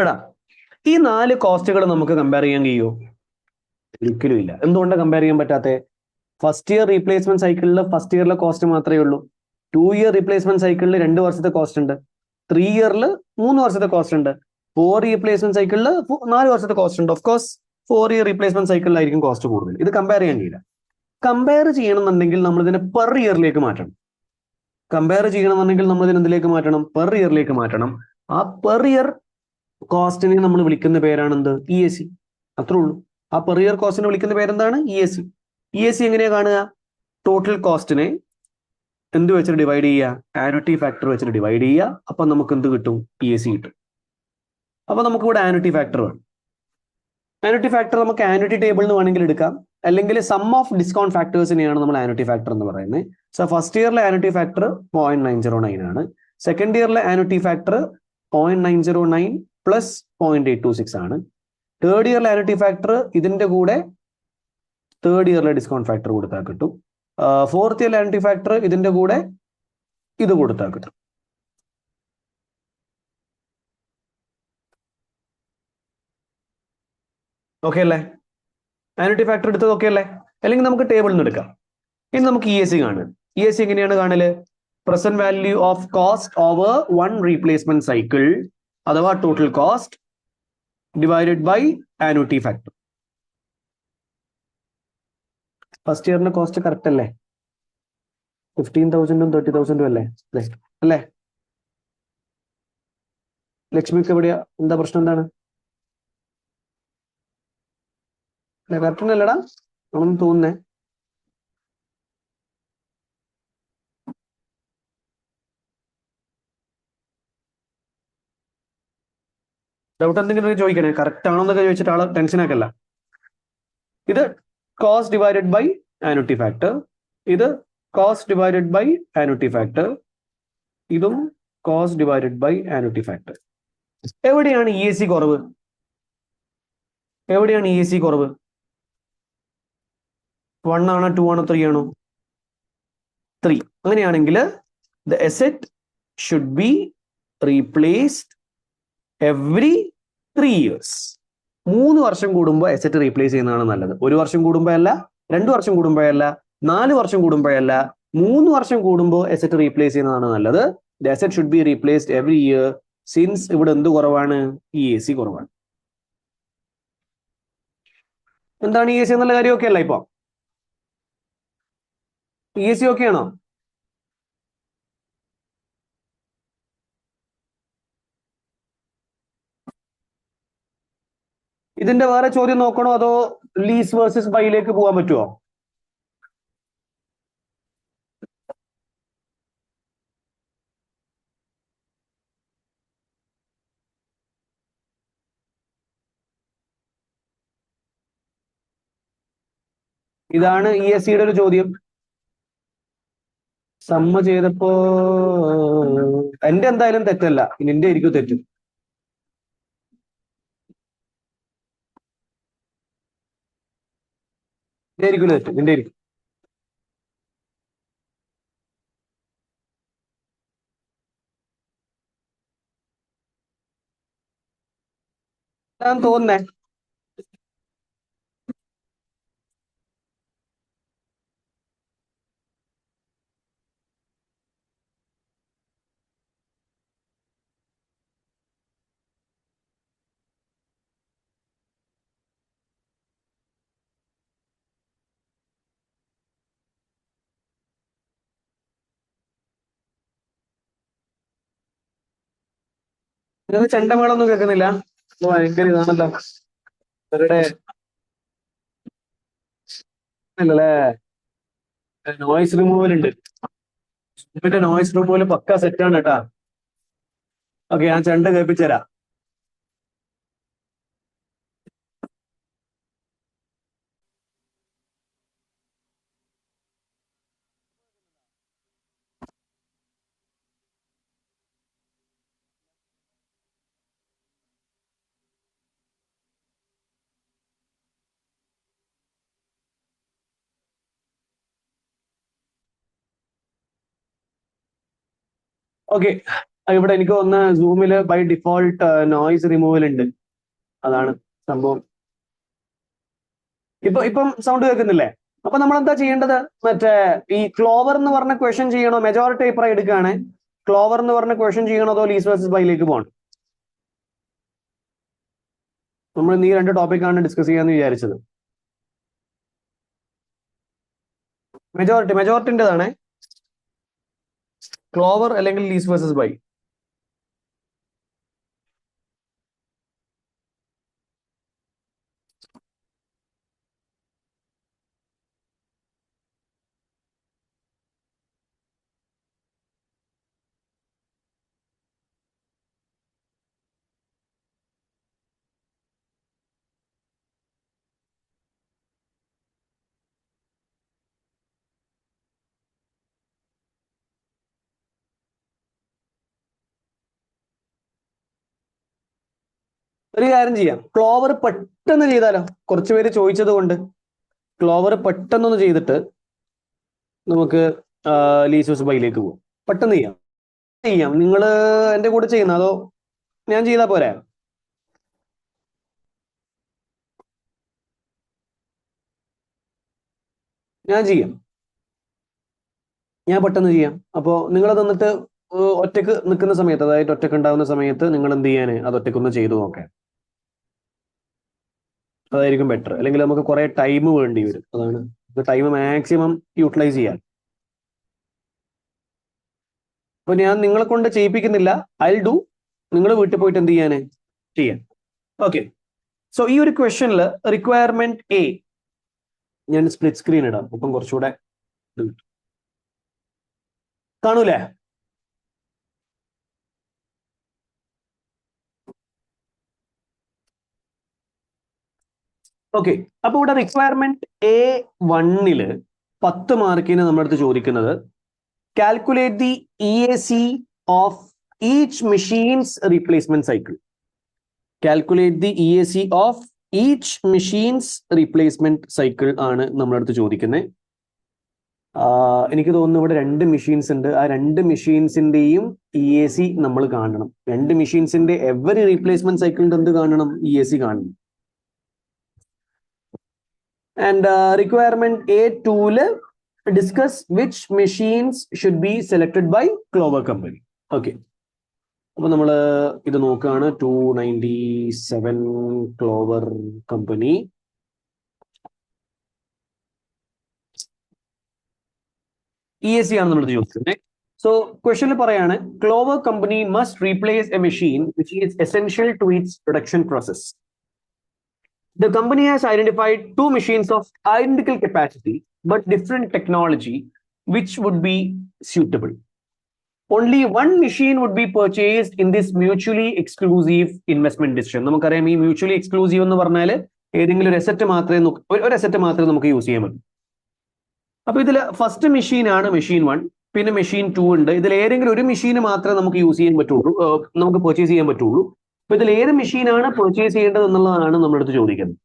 എടാ ഈ 4 കോസ്റ്റുകൾ നമുക്ക് കമ്പയർ ചെയ്യാൻ കഴിയുമോ? ഒരിക്കലും ഇല്ല. എന്തുകൊണ്ടാണ് കമ്പയർ ചെയ്യാൻ പറ്റാത്തത്? ഫസ്റ്റ് ഇയർ റീപ്ലേസ്മെന്റ് സൈക്കിളിൽ ഫസ്റ്റ് ഇയറിലെ കോസ്റ്റ് മാത്രമേ ഉള്ളൂ. 2 year റീപ്ലേസ്മെന്റ് സൈക്കിളിൽ 2 വർഷത്തെ കോസ്റ്റ് ഉണ്ട്. 3 yearൽ 3 വർഷത്തെ കോസ്റ്റ് ഉണ്ട്. 4 റീപ്ലേസ്മെന്റ് സൈക്കിളിൽ 4 വർഷത്തെ കോസ്റ്റ് ഉണ്ട്. ഓഫ് കോഴ്സ് 4 year റീപ്ലേസ്മെന്റ് സൈക്കിളിലായിരിക്കും കോസ്റ്റ് കൂടുതൽ. ഇത് കമ്പയർ ചെയ്യാൻ കഴിയില്ല. കമ്പയർ ചെയ്യണമെന്നുണ്ടെങ്കിൽ നമ്മൾ ഇതിനെ പെർ ഇയറിലേക്ക് മാറ്റണം. പെർ ഇയറിലേക്ക് മാറ്റണം. ആ പെർ ഇയർ കോസ്റ്റിനെ നമ്മൾ വിളിക്കുന്ന പേരാണ് എന്ത്? EAC. അത്രേ ഉള്ളൂ. ആ പെർ ഇയർ കോസ്റ്റിനെ വിളിക്കുന്ന പേരെന്താണ്? EAC. EAC എങ്ങനെയാ കാണുക? ടോട്ടൽ കോസ്റ്റിനെ എന്ത് വെച്ചിട്ട് ഡിവൈഡ് ചെയ്യുക? ആനുറ്റി ഫാക്ടർ വെച്ചിട്ട് ഡിവൈഡ് ചെയ്യുക. അപ്പൊ നമുക്ക് എന്ത് കിട്ടും? EAC കിട്ടും. അപ്പൊ നമുക്ക് ഇവിടെ ആനുറ്റി ഫാക്ടർ വേണം. ആനുറ്റി ഫാക്ടർ നമുക്ക് ആനുറ്റി ടേബിളിൽ നിന്ന് വേണമെങ്കിൽ എടുക്കാം, അല്ലെങ്കിൽ സം ഓഫ് ഡിസ്കൗണ്ട് ഫാക്ടേഴ്സിനെയാണ് നമ്മൾ ആനുറ്റി ഫാക്ടർ എന്ന് പറയുന്നത്. സോ ഫസ്റ്റ് ഇയറിലെ ആനുറ്റി ഫാക്ടർ 0.909 ആണ്. സെക്കൻഡ് ഇയറിലെ ആനുറ്റി ഫാക്ടർ 0.909 പ്ലസ് 0.826 ആണ്. തേർഡ് ഇയറിലെ ആനുറ്റി ഫാക്ടർ ഇതിന്റെ കൂടെ തേർഡ് ഇയറിലെ ഡിസ്കൗണ്ട് ഫാക്ടർ കൊടുത്താൽ കിട്ടും. ഫോർത്ത് ഇയർ ആനുറ്റി ഫാക്ടർ ഇതിന്റെ കൂടെ ഇത് കൊടുത്താൽ കിട്ടും. ഓക്കെ അല്ലേ? ആനുറ്റി ഫാക്ടർ എടുത്തത് ഓക്കെ അല്ലേ? അല്ലെങ്കിൽ നമുക്ക് ടേബിളിൽ നിന്ന് എടുക്കാം. ഇനി നമുക്ക് EAC കാണുക. EAC എങ്ങനെയാണ് കാണല്? Present value of cost over 1 replacement cycle അഥവാ total cost divided by annuity factor. First ഇയറിന്റെ കോസ്റ്റ് കറക്റ്റ് അല്ലേ? 15,000 30,000 അല്ലേ? ലക്ഷ്മിക്ക് എവിടെയാ? എന്താ പ്രശ്നം? എന്താണ്? കറക്റ്റ് അല്ലടാ ആണെന്ന് തോന്നുന്നേ. ഡൗട്ട് എന്തെങ്കിലും ചോദിക്കണേ, കറക്റ്റ് ആണോ എന്നൊക്കെ ചോദിച്ചിട്ട് ആളെ ടെൻഷൻ ആക്കല്ല. ഇത് cost divided by annuity factor, ഇത് cost divided by annuity factor, ഇതും cost divided by annuity factor. എവിടെയാണ് EAC കുറവ്? 1 ആണോ 2 ആണോ 3 ആണോ? 3. അങ്ങനെയാണെങ്കിൽ the asset should be replaced every 3 years. 3 വർഷം കൂടുമ്പോൾ എസറ്റ് റീപ്ലേസ് ചെയ്യുന്നതാണ് നല്ലത്. 1 വർഷം കൂടുമ്പോഴല്ല, 2 വർഷം കൂടുമ്പോഴല്ല, 4 വർഷം കൂടുമ്പോഴല്ല, 3 വർഷം കൂടുമ്പോൾ എസറ്റ് റീപ്ലേസ് ചെയ്യുന്നതാണ് നല്ലത്. The asset should be replaced every year since ഇവിടെ എന്ത് കുറവാണ്? ഈ AC കുറവാണ്. എന്താണ് ഈ AC എന്നുള്ള കാര്യം ഒക്കെ അല്ല ഇപ്പൊ? AC ഒക്കെ ആണോ? ഇതിന്റെ വേറെ ചോദ്യം നോക്കണോ അതോ ലീസ് വേഴ്സസ് ബൈയിലേക്ക് പോകാൻ പറ്റുമോ? ഇതാണ് ESCയുടെ ഒരു ചോദ്യം. സമ്മ ചെയ്തപ്പോ എന്റെ എന്തായാലും തെറ്റല്ല, നിന്റെ ആയിരിക്കും തെറ്റ്. നിന്റെ ആയിരിക്കും തെറ്റ്, നിന്റെ ആയിരിക്കും. ഞാൻ തോന്നുന്നേ. നിങ്ങൾക്ക് ചെണ്ടമേളൊന്നും കേൾക്കുന്നില്ല? ഭയങ്കര ഇതാണല്ലോ ഇവരുടെ. അല്ലല്ലേ, നോയ്സ് റിമൂവൽ ഉണ്ട്. ഇതിന്റെ നോയ്സ് റിമൂവൽ പക്ക സെറ്റ് ആണ് കേട്ടാ. ഓക്കെ, ഞാൻ ചെണ്ട കേൾപ്പിച്ചു തരാം. ഓക്കെ, ഇവിടെ എനിക്ക് ഒന്ന് സൂമില് ബൈ ഡിഫോൾട്ട് നോയ്സ് റിമൂവൽ ഉണ്ട്. അതാണ് സംഭവം. ഇപ്പം സൗണ്ട് കേൾക്കുന്നില്ലേ? അപ്പൊ നമ്മൾ എന്താ ചെയ്യേണ്ടത്? മറ്റേ ഈ ക്ലോവർ എന്ന് പറഞ്ഞ ക്വസ്റ്റ്യൻ ചെയ്യണോ? മെജോറിറ്റി അഭിപ്രായം എടുക്കുകയാണ്. ക്ലോവർ എന്ന് പറഞ്ഞ ക്വസ്റ്റ്യൻ ചെയ്യണോ അതോ ലീസ് വേഴ്സസ് ബൈയിലേക്ക് പോകണം? നമ്മൾ ഇന്ന് ഈ രണ്ട് ടോപ്പിക്കാണ് ഡിസ്കസ് ചെയ്യാന്ന് വിചാരിച്ചത്. മെജോറിറ്റിൻ്റെതാണ് ക്ലോവർ അല്ലെങ്കിൽ ലീസ് വേഴ്സസ് ബൈ. ഒരു കാര്യം ചെയ്യാം, ക്ലോവർ പെട്ടെന്ന് ചെയ്താലോ? കുറച്ച് പേര് ചോദിച്ചത് കൊണ്ട് ക്ലോവർ പെട്ടെന്നൊന്ന് ചെയ്തിട്ട് നമുക്ക് ലീസ് വേഴ്സസ് ബൈയിലേക്ക് പോകും. പെട്ടെന്ന് ചെയ്യാം. നിങ്ങൾ എൻ്റെ കൂടെ ചെയ്യുന്ന അതോ ഞാൻ ചെയ്താൽ പോരെ? ഞാൻ പെട്ടെന്ന് ചെയ്യാം. അപ്പോൾ നിങ്ങൾ തന്നിട്ട് ഒറ്റക്ക് നിൽക്കുന്ന സമയത്ത്, അതായത് ഒറ്റക്ക് ഉണ്ടാകുന്ന സമയത്ത് നിങ്ങൾ എന്ത് ചെയ്യാന് അത് ഒറ്റക്കൊന്ന് ചെയ്തു നോക്കാൻ. അതായിരിക്കും ബെറ്റർ. അല്ലെങ്കിൽ നമുക്ക് കുറെ ടൈം വേണ്ടി വരും. അതാണ് ടൈം മാക്സിമം യൂട്ടിലൈസ് ചെയ്യാൻ. അപ്പൊ ഞാൻ നിങ്ങളെ കൊണ്ട് ചെയ്യിപ്പിക്കുന്നില്ല. I do. നിങ്ങൾ വീട്ടിൽ പോയിട്ട് എന്ത് ചെയ്യാൻ. ഓക്കെ, സോ ഈ ഒരു ക്വസ്റ്റ്യനിൽ റിക്വയർമെന്റ് എ, ഞാൻ സ്പ്ലിറ്റ് സ്ക്രീൻ ഇടാം, അപ്പം കുറച്ചുകൂടെ കാണൂലേ? ഓക്കെ, അപ്പൊ ഇവിടെ റിക്വയർമെന്റ് A1 10 മാർക്കിന് നമ്മുടെ അടുത്ത് ചോദിക്കുന്നത് calculate the EAC of each machines replacement cycle. Calculate the EAC of each machines replacement cycle ആണ് നമ്മുടെ അടുത്ത് ചോദിക്കുന്നത്. എനിക്ക് തോന്നുന്നു ഇവിടെ 2 മെഷീൻസ് ഉണ്ട്. ആ 2 മെഷീൻസിന്റെയും EAC നമ്മൾ കാണണം. 2 മെഷീൻസിന്റെ എവറി റീപ്ലേസ്മെന്റ് സൈക്കിളിന്റെ എന്ത് കാണണം? EAC കാണണം. And requirement A2 discuss which machines should be selected by Clover company. Okay, അപ്പൊ നമ്മൾ ഇത് നോക്കുകയാണ്. 297 ക്ലോവർ കമ്പനി. EAC ആണ് നമ്മൾ ചോദിക്കുന്നത്. സോ ക്വസ്റ്റനിൽ പറയാണ്, Clover company must replace a machine which is essential to its production process. The company has identified two machines of identical capacity but different technology which would be suitable. Only one machine would be purchased in this mutually exclusive investment decision. നമുക്കറിയാം, ഈ mutually exclusive എന്ന് പറഞ്ഞാൽ ഏതെങ്കിലും ഒരു asset മാത്രമേ നമുക്ക് use ചെയ്യാൻ പറ്റൂ. അപ്പൊ ഇതിൽ ഫസ്റ്റ് മെഷീൻ ആണ് മെഷീൻ 1, പിന്നെ മെഷീൻ 2 ഉണ്ട്. ഇതിൽ ഏതെങ്കിലും ഒരു മെഷീന് മാത്രമേ നമുക്ക് യൂസ് ചെയ്യാൻ പറ്റുള്ളൂ, നമുക്ക് പർച്ചേസ് ചെയ്യാൻ പറ്റുള്ളൂ. അപ്പൊ ഇതിൽ ഏത് മെഷീനാണ് പർച്ചേസ് ചെയ്യേണ്ടത് എന്നുള്ളതാണ് നമ്മളടുത്ത് ചോദിക്കുന്നത്.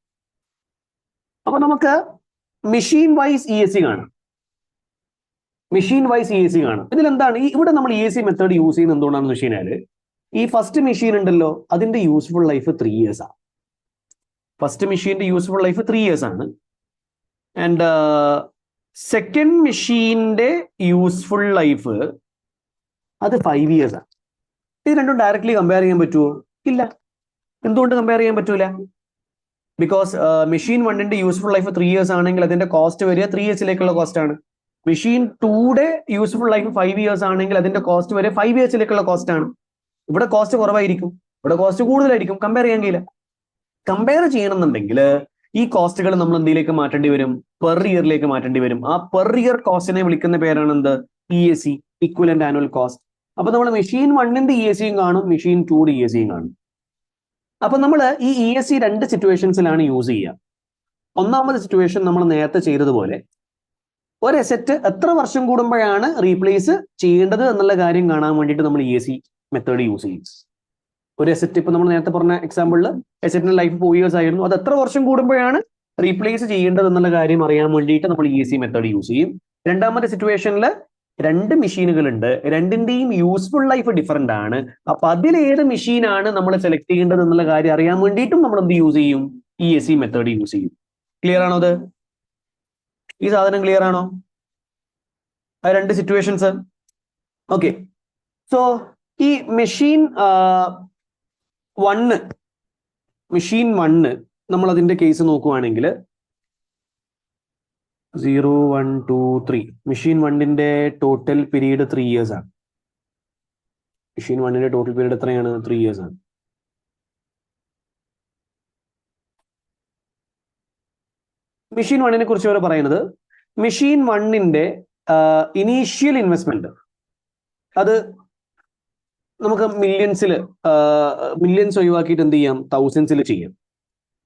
അപ്പൊ നമുക്ക് മെഷീൻ വൈസ് EAC കാണാം. മെഷീൻ വൈസ് EAC കാണാം. ഇതിലെന്താണ് ഇവിടെ നമ്മൾ EAC മെത്തേഡ് യൂസ് ചെയ്യുന്നത് എന്തുകൊണ്ടാണെന്ന് വെച്ച് കഴിഞ്ഞാൽ, ഈ ഫസ്റ്റ് മെഷീൻ ഉണ്ടല്ലോ, അതിന്റെ യൂസ്ഫുൾ ലൈഫ് 3 years ആണ്. ഫസ്റ്റ് മെഷീന്റെ യൂസ്ഫുൾ ലൈഫ് 3 years ആണ്. ആൻഡ് സെക്കൻഡ് മെഷീന്റെ യൂസ്ഫുൾ ലൈഫ് അത് 5 years ആണ്. ഇത് രണ്ടും ഡയറക്ട്ലി കമ്പയർ ചെയ്യാൻ പറ്റുമോ? ഇല്ല. എന്തുകൊണ്ട് കമ്പയർ ചെയ്യാൻ പറ്റൂല? ബിക്കോസ് മെഷീൻ 1ന്റെ യൂസ്ഫുൾ ലൈഫ് 3 years ആണെങ്കിൽ അതിന്റെ കോസ്റ്റ് വരിക 3 yearsലേക്കുള്ള കോസ്റ്റ് ആണ്. മെഷീൻ 2യുടെ യൂസ്ഫുൾ ലൈഫ് 5 years ആണെങ്കിൽ അതിന്റെ കോസ്റ്റ് വരെ 5 yearsലേക്കുള്ള കോസ്റ്റ് ആണ്. ഇവിടെ കോസ്റ്റ് കുറവായിരിക്കും, ഇവിടെ കോസ്റ്റ് കൂടുതലായിരിക്കും. കമ്പയർ ചെയ്യാൻ കഴിയില്ല. കമ്പയർ ചെയ്യണമെന്നുണ്ടെങ്കിൽ ഈ കോസ്റ്റുകൾ നമ്മൾ എന്തിലേക്ക് മാറ്റേണ്ടി വരും? പെർ ഇയറിലേക്ക് മാറ്റേണ്ടി വരും. ആ പെർ ഇയർ കോസ്റ്റിനെ വിളിക്കുന്ന പേരാണ് എന്ത്? EAC, equivalent annual cost. അപ്പൊ നമ്മൾ മെഷീൻ 1ന്റെ EACയും കാണും, മെഷീൻ 2യുടെ EACയും കാണും. അപ്പൊ നമ്മൾ ഈ EAC 2 സിറ്റുവേഷൻസിലാണ് യൂസ് ചെയ്യുക. ഒന്നാമത്തെ സിറ്റുവേഷൻ നമ്മൾ നേരത്തെ ചെയ്തതുപോലെ ഒരു അസറ്റ് എത്ര വർഷം കൂടുമ്പോഴാണ് റീപ്ലേസ് ചെയ്യേണ്ടത് എന്നുള്ള കാര്യം കാണാൻ വേണ്ടിയിട്ട് നമ്മൾ EAC മെത്തേഡ് യൂസ് ചെയ്യും. ഒരു അസറ്റ് ഇപ്പൊ നമ്മൾ നേരത്തെ പറഞ്ഞ എക്സാമ്പിളിൽ അസറ്റിന്റെ ലൈഫ് 4 years ആയിരുന്നു, അത് എത്ര വർഷം കൂടുമ്പോഴാണ് റീപ്ലേസ് ചെയ്യേണ്ടത് എന്നുള്ള കാര്യം അറിയാൻ വേണ്ടിയിട്ട് നമ്മൾ EAC മെത്തേഡ് യൂസ് ചെയ്യും. രണ്ടാമത്തെ സിറ്റുവേഷനിൽ 2 മെഷീനുകൾ ഉണ്ട്, രണ്ടിന്റെയും യൂസ്ഫുൾ ലൈഫ് ഡിഫറെന്റ് ആണ്. അപ്പൊ അതിൽ ഏത് മെഷീനാണ് നമ്മൾ സെലക്ട് ചെയ്യേണ്ടത് എന്നുള്ള കാര്യം അറിയാൻ വേണ്ടിയിട്ടും നമ്മൾ എന്ത് യൂസ് ചെയ്യും? EAC മെത്തേഡ് യൂസ് ചെയ്യും. ക്ലിയർ ആണോ? അത് ഈ സാധനം ക്ലിയർ ആണോ? ആ 2 സിറ്റുവേഷൻസ്. ഓക്കെ, സോ ഈ മെഷീൻ 1 നമ്മൾ അതിന്റെ കേസ് നോക്കുവാണെങ്കിൽ 0, 1, 2, 3 മെഷീൻ 1ന്റെ ടോട്ടൽ പീരീഡ് 3 years ആണ്. മെഷീൻ 1ന്റെ ടോട്ടൽ പീരീഡ് എത്രയാണ്? 3 years ആണ്. മെഷീൻ 1നെ കുറിച്ച് അവർ പറയുന്നത്, മെഷീൻ 1ന്റെ ഇനീഷ്യൽ ഇൻവെസ്റ്റ്മെന്റ് അത് നമുക്ക് മില്യൺസ് ഒഴിവാക്കിയിട്ട് എന്ത് ചെയ്യാം? തൗസൻഡ്സിൽ ചെയ്യാം.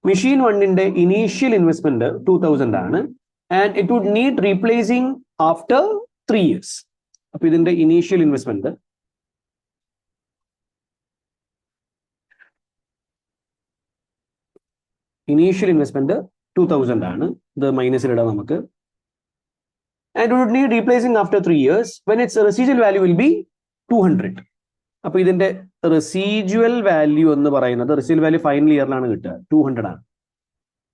മെഷീൻ 1ന്റെ ഇനീഷ്യൽ ഇൻവെസ്റ്റ്മെന്റ് 2000 ആണ്. And it would need replacing after 3 years. അപ്പൊ ഇതിന്റെ ഇനീഷ്യൽ ഇൻവെസ്റ്റ്മെന്റ് ഇനീഷ്യൽ ഇൻവെസ്റ്റ്മെന്റ് 2000 ആണ്. ഇത് മൈനസിലിടാം നമുക്ക്. And it would need replacing after 3 years when its residual value will be 200. അപ്പൊ ഇതിന്റെ റെസിജ്വൽ വാല്യൂ എന്ന് പറയുന്നത്, റെസിജ്വൽ വാല്യൂ ഫൈനൽ ഇയറിലാണ് കിട്ടുക, 200 ആണ്.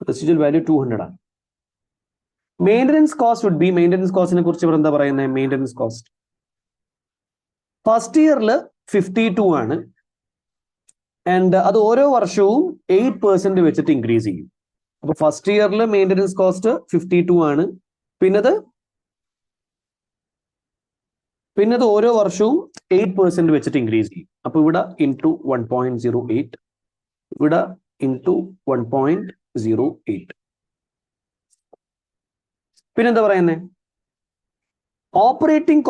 റെസിജ്വൽ വാല്യൂ 200 ആണ്. Maintenance cost would be, maintenance കോസ്റ്റിനെ കുറിച്ച് ഇവർ എന്താ പറയുന്നത്? മെയിൻ്റനൻസ് കോസ്റ്റ് ഫസ്റ്റ് ഇയറിൽ 52 ആണ്. ആൻഡ് അത് ഓരോ വർഷവും 8% വെച്ചിട്ട് ഇൻക്രീസ് ചെയ്യും. അപ്പൊ ഫസ്റ്റ് ഇയറിൽ മെയിൻ്റനൻസ് കോസ്റ്റ് 52 ആണ്. പിന്നത് ഓരോ വർഷവും 8% വെച്ചിട്ട് ഇൻക്രീസ് ചെയ്യും. അപ്പൊ ഇവിടെ ഇൻറ്റു 1.08, ഇവിടെ ഇൻറ്റു 1.08. പിന്നെന്താ പറയുന്നത്? ഓപ്പറേറ്റിംഗ്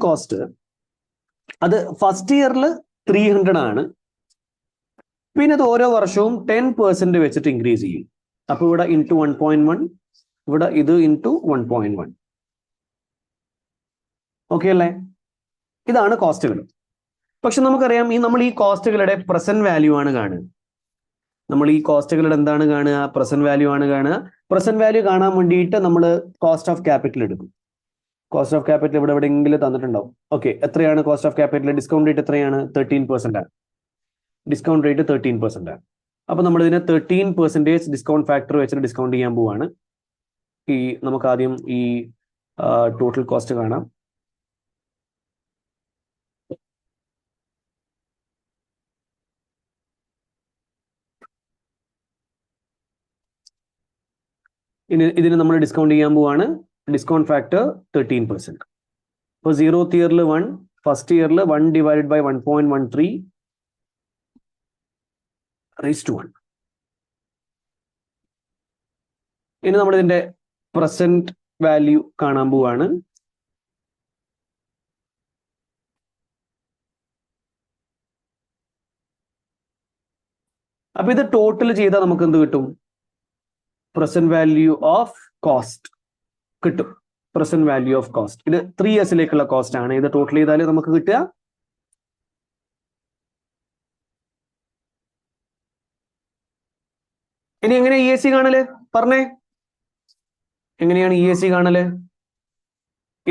കോസ്റ്റ് അത് ഫസ്റ്റ് ഇയറിൽ 300 ആണ്. പിന്നെ അത് ഓരോ വർഷവും 10% വെച്ചിട്ട് ഇൻക്രീസ് ചെയ്യും. അപ്പൊ ഇവിടെ ഇൻറ്റു 1.1, ഇവിടെ ഇത് ഇൻറ്റു 1.1. ഓക്കെ അല്ലേ? ഇതാണ് കോസ്റ്റുകൾ. പക്ഷെ നമുക്കറിയാം, നമ്മൾ ഈ കോസ്റ്റുകളുടെ പ്രസന്റ് വാല്യൂ ആണ് കാണുക. നമ്മൾ ഈ കോസ്റ്റുകളുടെ എന്താണ് കാണുക? പ്രസന്റ് വാല്യൂ ആണ് കാണുക. പ്രസന്റ് വാല്യൂ കാണാൻ വേണ്ടിയിട്ട് നമ്മൾ കോസ്റ്റ് ഓഫ് ക്യാപിറ്റൽ എടുക്കും. കോസ്റ്റ് ഓഫ് ക്യാപിറ്റൽ ഇവിടെ എവിടെയെങ്കിലും തന്നിട്ടുണ്ടാവും. ഓക്കെ, എത്രയാണ് cost of capital? Discount rate എത്രയാണ്? 13% ആണ്. ഡിസ്കൗണ്ട് റേറ്റ് 13% ആണ്. അപ്പൊ നമ്മൾ ഇതിനെ 13% ഡിസ്കൗണ്ട് ഫാക്ടർ വെച്ചിട്ട് ഡിസ്കൗണ്ട് ചെയ്യാൻ പോവാണ്. നമുക്ക് ആദ്യം ഈ ടോട്ടൽ കോസ്റ്റ് കാണാം. ഇതിന് നമ്മൾ ഡിസ്കൗണ്ട് ചെയ്യാൻ പോവാണ്. Discount factor 13%. അപ്പോൾ 0th ഇയറിൽ 1, ഫസ്റ്റ് ഇയറിൽ 1 ഡിവൈഡഡ് ബൈ 1.13 റൈസ് ടു 1. ഇനി നമ്മൾ ഇതിന്റെ പ്രസന്റ് വാല്യൂ കാണാൻ പോവാണ്. അപ്പൊ ഇത് ടോട്ടൽ ചെയ്താൽ നമുക്ക് എന്ത് കിട്ടും? പ്രസന്റ് വാല്യൂ ഓഫ് കോസ്റ്റ് കിട്ടും. പ്രസന്റ് വാല്യൂ ഓഫ് കോസ്റ്റ് ഇത് 3 ഇയേഴ്സിലേക്കുള്ള കോസ്റ്റ് ആണ്. ഇത് ടോട്ടൽ ചെയ്താൽ നമുക്ക് കിട്ടുക ഇനി എങ്ങനെ EAC കാണല് പറഞ്ഞേ? എങ്ങനെയാണ് EAC കാണല്?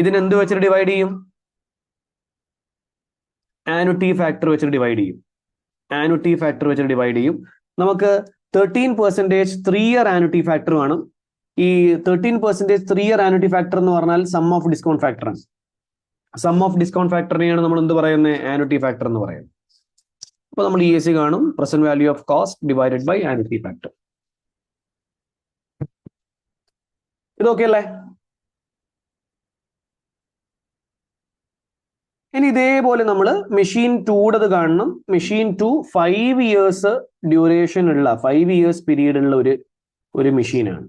ഇതിനെന്ത് വെച്ചിട്ട് ഡിവൈഡ് ചെയ്യും? ആനുറ്റി ഫാക്ടർ വെച്ചിട്ട് ഡിവൈഡ് ചെയ്യും. ആനുറ്റി ഫാക്ടർ വെച്ചിട്ട് ഡിവൈഡ് ചെയ്യും. നമുക്ക് 13% 3 ഇയർ ആനുറ്റി ഫാക്ടർ വേണം. ഈ 13% 3 ഇയർ ആനുറ്റി ഫാക്ടർ എന്ന് പറഞ്ഞാൽ സം ഓഫ് ഡിസ്കൗണ്ട് ഫാക്ടർ ആണ്. സം ഓഫ് ഡിസ്കൗണ്ട് ഫാക്ടറിനെയാണ് നമ്മൾ എന്ത് പറയുന്നത്? ആനുറ്റി ഫാക്ടർ എന്ന് പറയുന്നത്. അപ്പോൾ നമ്മൾ EAC കാണും present value of cost divided by annuity factor. ഇതൊക്കെ അല്ലേ? ഇനി ഇതേപോലെ നമ്മൾ മെഷീൻ 2 കാണണം. മെഷീൻ 2 5 ഇയേഴ്സ് ഡ്യൂറേഷൻ ഉള്ള 5 ഇയേഴ്സ് പീരീഡ് ഉള്ള ഒരു മെഷീനാണ്.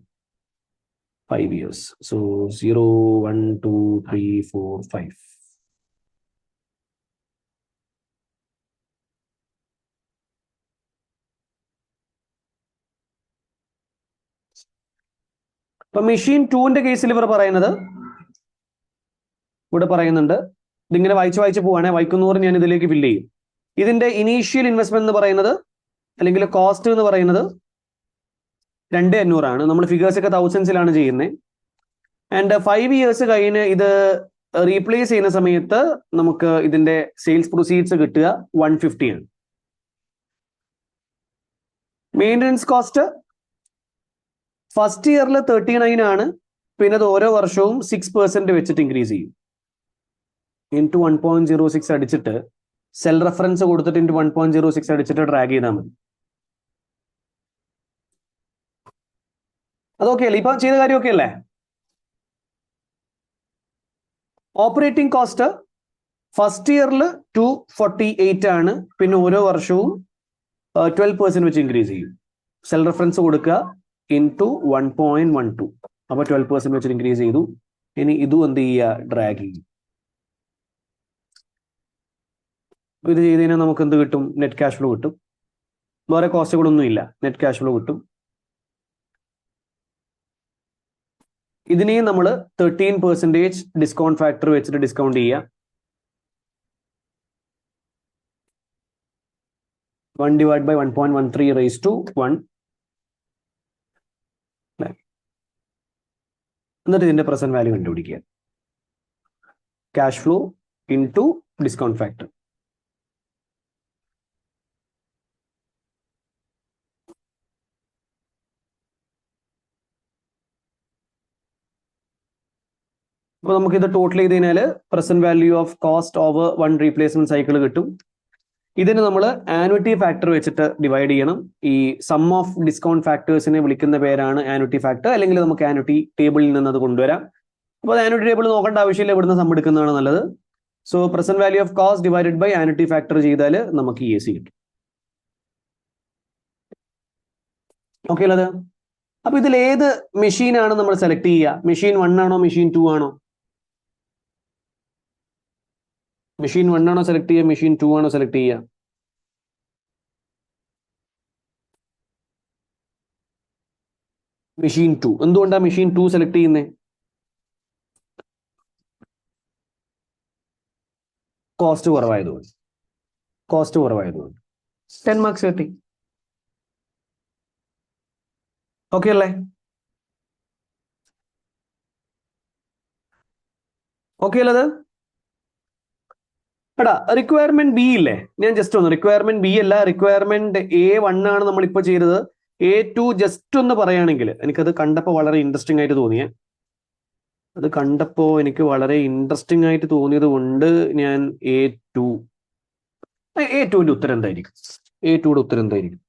5 ഇയേഴ്സ്. സോ 0 1 2 3 4 5. അപ്പൊ മെഷീൻ 2ന്റെ കേസിൽ ഇവർ പറയുന്നത് ഇവിടെ പറയുന്നുണ്ട്, ഇതിങ്ങനെ വായിച്ച് പോവാണെ, വായിക്കുന്നവർ ഞാൻ ഇതിലേക്ക് ഫില്ല് ചെയ്യും. ഇതിന്റെ ഇനീഷ്യൽ ഇൻവെസ്റ്റ്മെന്റ് എന്ന് പറയുന്നത് അല്ലെങ്കിൽ കോസ്റ്റ് എന്ന് പറയുന്നത് 2,500 ആണ്. നമ്മൾ ഫിഗേഴ്സ് ഒക്കെ തൗസൻഡ്സിലാണ് ചെയ്യുന്നത്. ആൻഡ് 5 ഇയേഴ്സ് കഴിഞ്ഞ് ഇത് റീപ്ലേസ് ചെയ്യുന്ന സമയത്ത് നമുക്ക് ഇതിന്റെ സെയിൽസ് പ്രൊസീഡ്സ് കിട്ടുക 150 ആണ്. മെയിൻ്റനൻസ് കോസ്റ്റ് ഫസ്റ്റ് ഇയറിൽ 39 ആണ്. പിന്നെ അത് ഓരോ വർഷവും 6% വെച്ചിട്ട് ഇൻക്രീസ് ചെയ്യും. ഇൻറ്റു 1.06 അടിച്ചിട്ട് സെൽ റെഫറൻസ് കൊടുത്തിട്ട് ഇൻറ്റു 1.06 അടിച്ചിട്ട് ഡ്രാഗ് ചെയ്താൽ മതി. അതൊക്കെ അല്ലേ? ഇപ്പൊ ചെയ്ത കാര്യമൊക്കെ അല്ലേ? ഓപ്പറേറ്റിംഗ് കോസ്റ്റ് ഫസ്റ്റ് ഇയറിൽ 248 ആണ്. പിന്നെ ഓരോ വർഷവും 12% വെച്ച് ഇൻക്രീസ് ചെയ്യും. സെൽ റെഫറൻസ് കൊടുക്കുക ഇൻറ്റു 1.12. അപ്പൊ 12% വെച്ച് ഇൻക്രീസ് ചെയ്തു. ഇനി ഇതും എന്ത് ചെയ്യുക? ഡ്രാഗ് ചെയ്യും. ഇത് ചെയ്ത് കഴിഞ്ഞാൽ നമുക്ക് എന്ത് കിട്ടും? നെറ്റ് ക്യാഷ് ഫ്ലോ കിട്ടും. വേറെ കോസ്റ്റുകളൊന്നും ഇല്ല, നെറ്റ് ക്യാഷ് ഫ്ലോ കിട്ടും. ഇതിനെയും നമ്മൾ 13% ഡിസ്കൗണ്ട് ഫാക്ടർ വെച്ചിട്ട് ഡിസ്കൗണ്ട് ചെയ്യുക. 1 ഡിവൈഡ് ബൈ 1.13 റൈസ് ടു 1. എന്നിട്ട് ഇതിന്റെ പ്രസന്റ് വാല്യൂ കണ്ടുപിടിക്കുക. Cash flow into discount factor. അപ്പോൾ നമുക്കിത് ടോട്ടൽ ചെയ്ത് കഴിഞ്ഞാൽ present value of cost over 1 replacement cycle കിട്ടും. ഇതിന് നമ്മൾ ആനുറ്റി ഫാക്ടർ വെച്ചിട്ട് ഡിവൈഡ് ചെയ്യണം. ഈ സം ഓഫ് ഡിസ്കൗണ്ട് ഫാക്ടേഴ്സിനെ വിളിക്കുന്ന പേരാണ് ആനുറ്റി ഫാക്ടർ, അല്ലെങ്കിൽ നമുക്ക് ആനുറ്റി ടേബിളിൽ നിന്ന് അത് കൊണ്ടുവരാം. അപ്പോൾ ആനുറ്റി ടേബിൾ നോക്കേണ്ട ആവശ്യമില്ല, ഇവിടുന്ന് സം എടുക്കുന്നതാണ് നല്ലത്. So present value of cost divided by annuity factor ചെയ്താൽ നമുക്ക് EAC കിട്ടും. ഓക്കെ അല്ലത്? അപ്പൊ ഇതിൽ ഏത് മെഷീനാണ് നമ്മൾ സെലക്ട് ചെയ്യുക? മെഷീൻ 1 ആണോ മെഷീൻ 2 ആണോ? മെഷീൻ 1 ആണോ സെലക്ട് ചെയ്യുക? മെഷീൻ 2 ആണോ സെലക്ട് ചെയ്യുക? മെഷീൻ 2. എന്തുകൊണ്ടാണ് മെഷീൻ 2 സെലക്ട് ചെയ്യുന്നത്? കോസ്റ്റ് കുറവായതുകൊണ്ട്. 10 മാർക്സ് കിട്ടി. ഓക്കെ അല്ലേ? ഓക്കെ അല്ലത്? എടാ റിക്വയർമെന്റ് ബി ഇല്ലേ? ഞാൻ ജസ്റ്റ് ഒന്ന് റിക്വയർമെന്റ് ബി അല്ല, റിക്വയർമെന്റ് A1 ആണ് നമ്മൾ ഇപ്പൊ ചെയ്തത്. A2 ജസ്റ്റ് ഒന്ന് പറയുകയാണെങ്കിൽ, എനിക്കത് കണ്ടപ്പോൾ വളരെ ഇൻട്രസ്റ്റിംഗ് ആയിട്ട് തോന്നിയേ. അത് കണ്ടപ്പോൾ എനിക്ക് വളരെ ഇൻട്രസ്റ്റിംഗ് ആയിട്ട് തോന്നിയത് കൊണ്ട് ഞാൻ A2ന്റെ ഉത്തരം എന്തായിരിക്കും? A2യുടെ ഉത്തരം എന്തായിരിക്കും?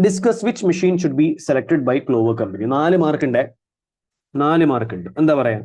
Discuss which machine should be selected by Clover company. 4 mark ഉണ്ട്, 4 മാർക്ക് ഉണ്ട്. എന്താ പറയാ?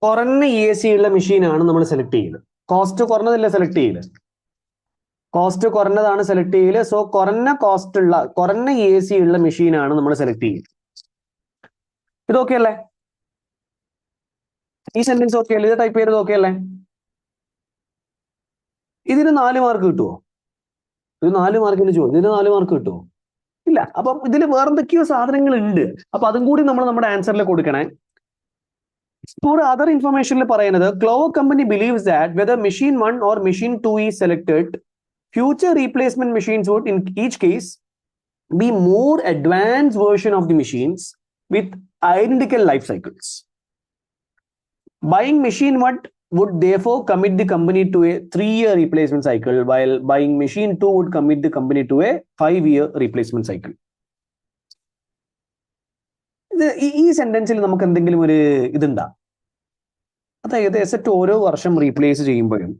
കുറഞ്ഞ EAC ഉള്ള മെഷീനാണ് നമ്മൾ സെലക്ട് ചെയ്യുന്നത്. കോസ്റ്റ് കുറഞ്ഞതല്ല സെലക്ട് ചെയ്യല്, കോസ്റ്റ് കുറഞ്ഞതാണ് സെലക്ട് ചെയ്യല്. സോ കുറഞ്ഞ EAC ഉള്ള മെഷീനാണ് നമ്മൾ സെലക്ട് ചെയ്യുന്നത്. ഇത് ഓക്കെ അല്ലേ? ഈ സെന്റൻസ് ഓക്കെ അല്ലേ? ഇത് ടൈപ്പ് ചെയ്തത് ഓക്കെ അല്ലേ? ഇതിന് 4 മാർക്ക് കിട്ടുമോ? ഇത് 4 മാർക്കിന് ചോദിച്ചു, ഇതിന് 4 മാർക്ക് കിട്ടുമോ? ഇല്ല. അപ്പം ഇതിൽ വേറെന്തൊക്കെയോ സാധനങ്ങൾ ഉണ്ട്. അപ്പൊ അതും കൂടി നമ്മൾ നമ്മുടെ ആൻസറിൽ കൊടുക്കണേ. For other information പറയുന്നത്, Clover company believes that whether machine 1 or machine 2 is selected, future replacement machines would in each case be more advanced version of the machines with identical life cycles. Buying machine 1 would therefore commit the company to a 3-year replacement cycle, while buying machine 2 would commit the company to a 5-year replacement cycle. ഈ സെന്റൻസിൽ നമുക്ക് എന്തെങ്കിലും ഒരു ഇതുണ്ടാ? അതായത് എസറ്റ് ഓരോ വർഷം replace ചെയ്യുമ്പോഴും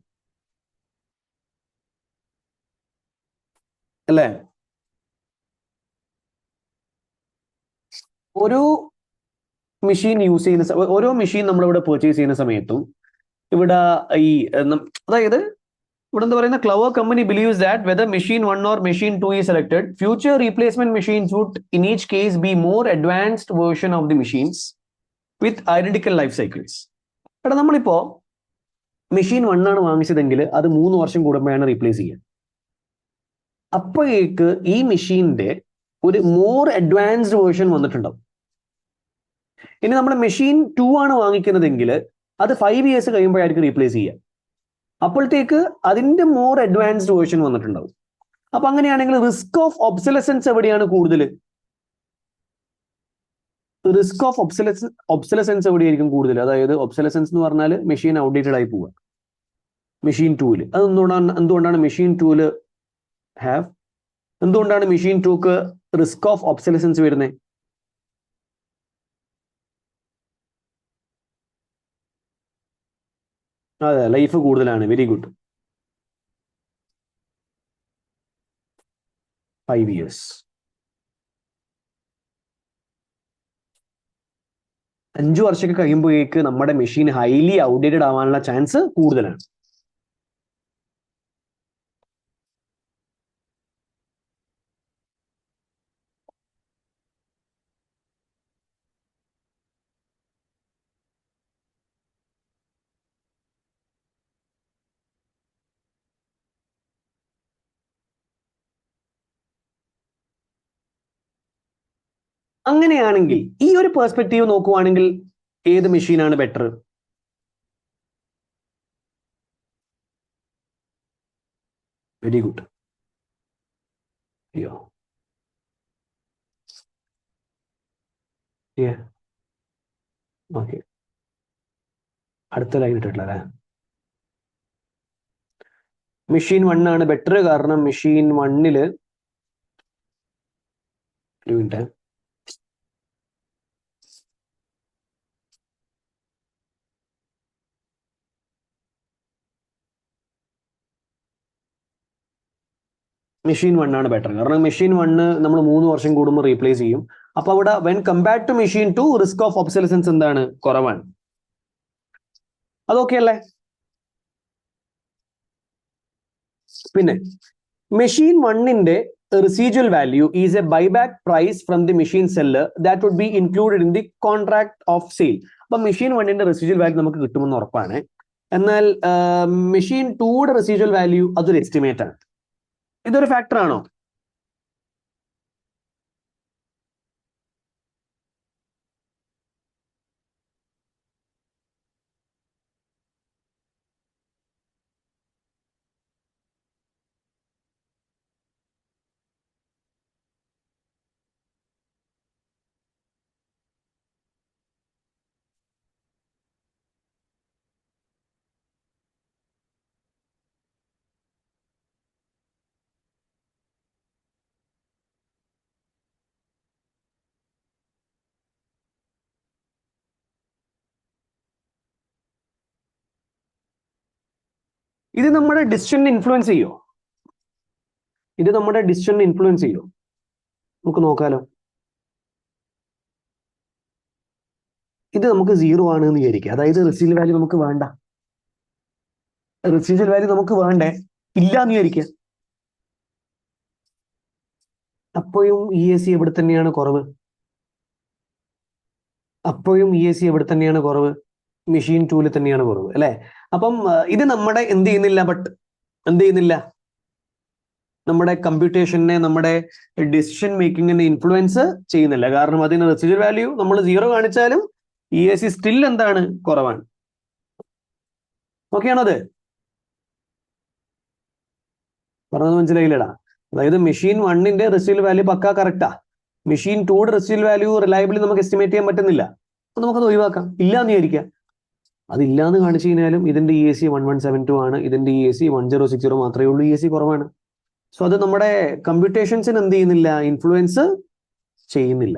അല്ലേ, ഓരോ മെഷീൻ യൂസ് ചെയ്യുന്ന, ഓരോ മെഷീൻ നമ്മളിവിടെ പർച്ചേസ് ചെയ്യുന്ന സമയത്തും ഇവിടെ ഈ അതായത് ഇവിടെ എന്താ പറയുന്ന, Clover company believes that whether machine 1 or machine 2 is selected, future replacement machines would in each case be more advanced version of the machines with identical life cycles. എടാ നമ്മളിപ്പോ മെഷീൻ 1 ആണ് വാങ്ങിച്ചതെങ്കിൽ അത് 3 വർഷം കൂടുമ്പോഴാണ് റീപ്ലേസ് ചെയ്യുക. അപ്പോഴേക്ക് ഈ മെഷീന്റെ ഒരു മോർ അഡ്വാൻസ്ഡ് വേർഷൻ വന്നിട്ടുണ്ടാവും. ഇനി നമ്മൾ മെഷീൻ 2 ആണ് വാങ്ങിക്കുന്നതെങ്കിൽ അത് 5 years കഴിയുമ്പോഴായിരിക്കും റീപ്ലേസ് ചെയ്യുക. അപ്പോഴത്തേക്ക് അതിന്റെ മോർ അഡ്വാൻസ്ഡ് വേർഷൻ വന്നിട്ടുണ്ടാവും. അപ്പൊ അങ്ങനെയാണെങ്കിൽ റിസ്ക് ഓഫ് ഒബ്സലസൻസ് എവിടെയാണ് കൂടുതൽ? റിസ്ക് ഓഫ് ഒബ്സലസൻസ് എവിടെയായിരിക്കും കൂടുതൽ? അതായത് ഒബ്സലസൻസ് എന്ന് പറഞ്ഞാൽ മെഷീൻ ഔട്ട്ഡേറ്റഡ് ആയി പോവുക. മെഷീൻ 2-ല് അത് എന്തുകൊണ്ടാണ് മെഷീൻ 2-ല് എന്തുകൊണ്ടാണ് മെഷീൻ 2-ക്ക് റിസ്ക് ഓഫ് ഒബ്സലസൻസ് വരുന്നത്? അതെ, ലൈഫ് കൂടുതലാണ്. Very good. 5 years. 5 വർഷമൊക്കെ കഴിയുമ്പോഴേക്ക് നമ്മുടെ മെഷീൻ ഹൈലി ഔട്ട്ഡേറ്റഡ് ആവാനുള്ള ചാൻസ് കൂടുതലാണ്. അങ്ങനെയാണെങ്കിൽ ഈ ഒരു പെർസ്പെക്റ്റീവ് നോക്കുവാണെങ്കിൽ ഏത് മെഷീനാണ് ബെറ്റർ? Very good. അയ്യോ, ഓക്കെ, അടുത്ത ലൈൻ ഇട്ടിട്ടില്ല അല്ലേ? മെഷീൻ 1 ആണ് ബെറ്റർ, കാരണം മെഷീൻ 1-ല് ഒരു മിനിറ്റ്, മെഷീൻ 1 ആണ് ബെറ്റർ, കാരണം മെഷീൻ 1 നമ്മൾ 3 വർഷം കൂടുമ്പോൾ റീപ്ലേസ് ചെയ്യും. അപ്പൊ അവിടെ when compared to machine 2 risk of obsolescence എന്താണ്? കുറവാണ്. അതൊക്കെ അല്ലേ? പിന്നെ മെഷീൻ 1-ന്റെ residual value is a buyback price from the machine seller that would be included in the contract of sale. അപ്പൊ മെഷീൻ വണ്ണിന്റെ റെസിജ്വൽ വാല്യൂ നമുക്ക് കിട്ടുമെന്ന് ഉറപ്പാണ്. എന്നാൽ മെഷീൻ ടൂയുടെ റെസിജ്വൽ വാല്യൂ അതൊരു എസ്റ്റിമേറ്റ് ആണ്. ഇതൊരു ഫാക്ടർ ആണോ? ഇത് നമ്മുടെ ഡിസിഷനെ ഇൻഫ്ലുവൻസ് ചെയ്യോ? ഇത് നമ്മുടെ ഡിസിഷനെ ഇൻഫ്ലുവൻസ് ചെയ്യോ? നമുക്ക് നോക്കാലോ. ഇത് നമുക്ക് 0 ആണ് എന്ന് വിചാരിക്കുക. അതായത് റെസിജ്വൽ വാല്യൂ നമുക്ക് വേണ്ട. റെസിജ്വൽ വാല്യൂ നമുക്ക് വേണ്ടേ, ഇല്ല എന്ന് വിചാരിക്കുക. അപ്പോഴും EAC എവിടെ തന്നെയാണ് കുറവ്? അപ്പോഴും EAC എവിടെ തന്നെയാണ് കുറവ്? മെഷീൻ ടൂല് തന്നെയാണ് കുറവ്, അല്ലെ? അപ്പം ഇത് നമ്മുടെ എന്ത് ചെയ്യുന്നില്ല, നമ്മുടെ കമ്പ്യൂട്ടേഷനെ, നമ്മുടെ ഡിസിഷൻ മേക്കിങ്ങിനെ ഇൻഫ്ലുവൻസ് ചെയ്യുന്നില്ല. കാരണം അതിന് റെസിജ്വൽ വാല്യൂ നമ്മൾ 0 കാണിച്ചാലും EAC സ്റ്റിൽ എന്താണ്, കുറവാണ്. ഓക്കെ ആണോ? അത് പറഞ്ഞത് മനസ്സിലായില്ലടാ? അതായത് മെഷീൻ വണ്ണിന്റെ റെസിജ്വൽ വാല്യൂ പക്കാ കറക്റ്റാ. മെഷീൻ ടൂയുടെ റെസിജ്വൽ വാല്യൂ റിലയബിളി നമുക്ക് എസ്റ്റിമേറ്റ് ചെയ്യാൻ പറ്റുന്നില്ല. അപ്പൊ നമുക്കത് ഒഴിവാക്കാം, ഇല്ല എന്ന് വിചാരിക്കാം. അതില്ല എന്ന് കാണിച്ചു കഴിഞ്ഞാലും ഇതിന്റെ EAC 1172 ആണ്, ഇതിന്റെ EAC 1060 മാത്രമേ ഉള്ളൂ. EAC കുറവാണ്. സോ അത് നമ്മുടെ കമ്പ്യൂട്ടേഷൻസിന് എന്ത് ചെയ്യുന്നില്ല, ഇൻഫ്ലുവൻസ് ചെയ്യുന്നില്ല.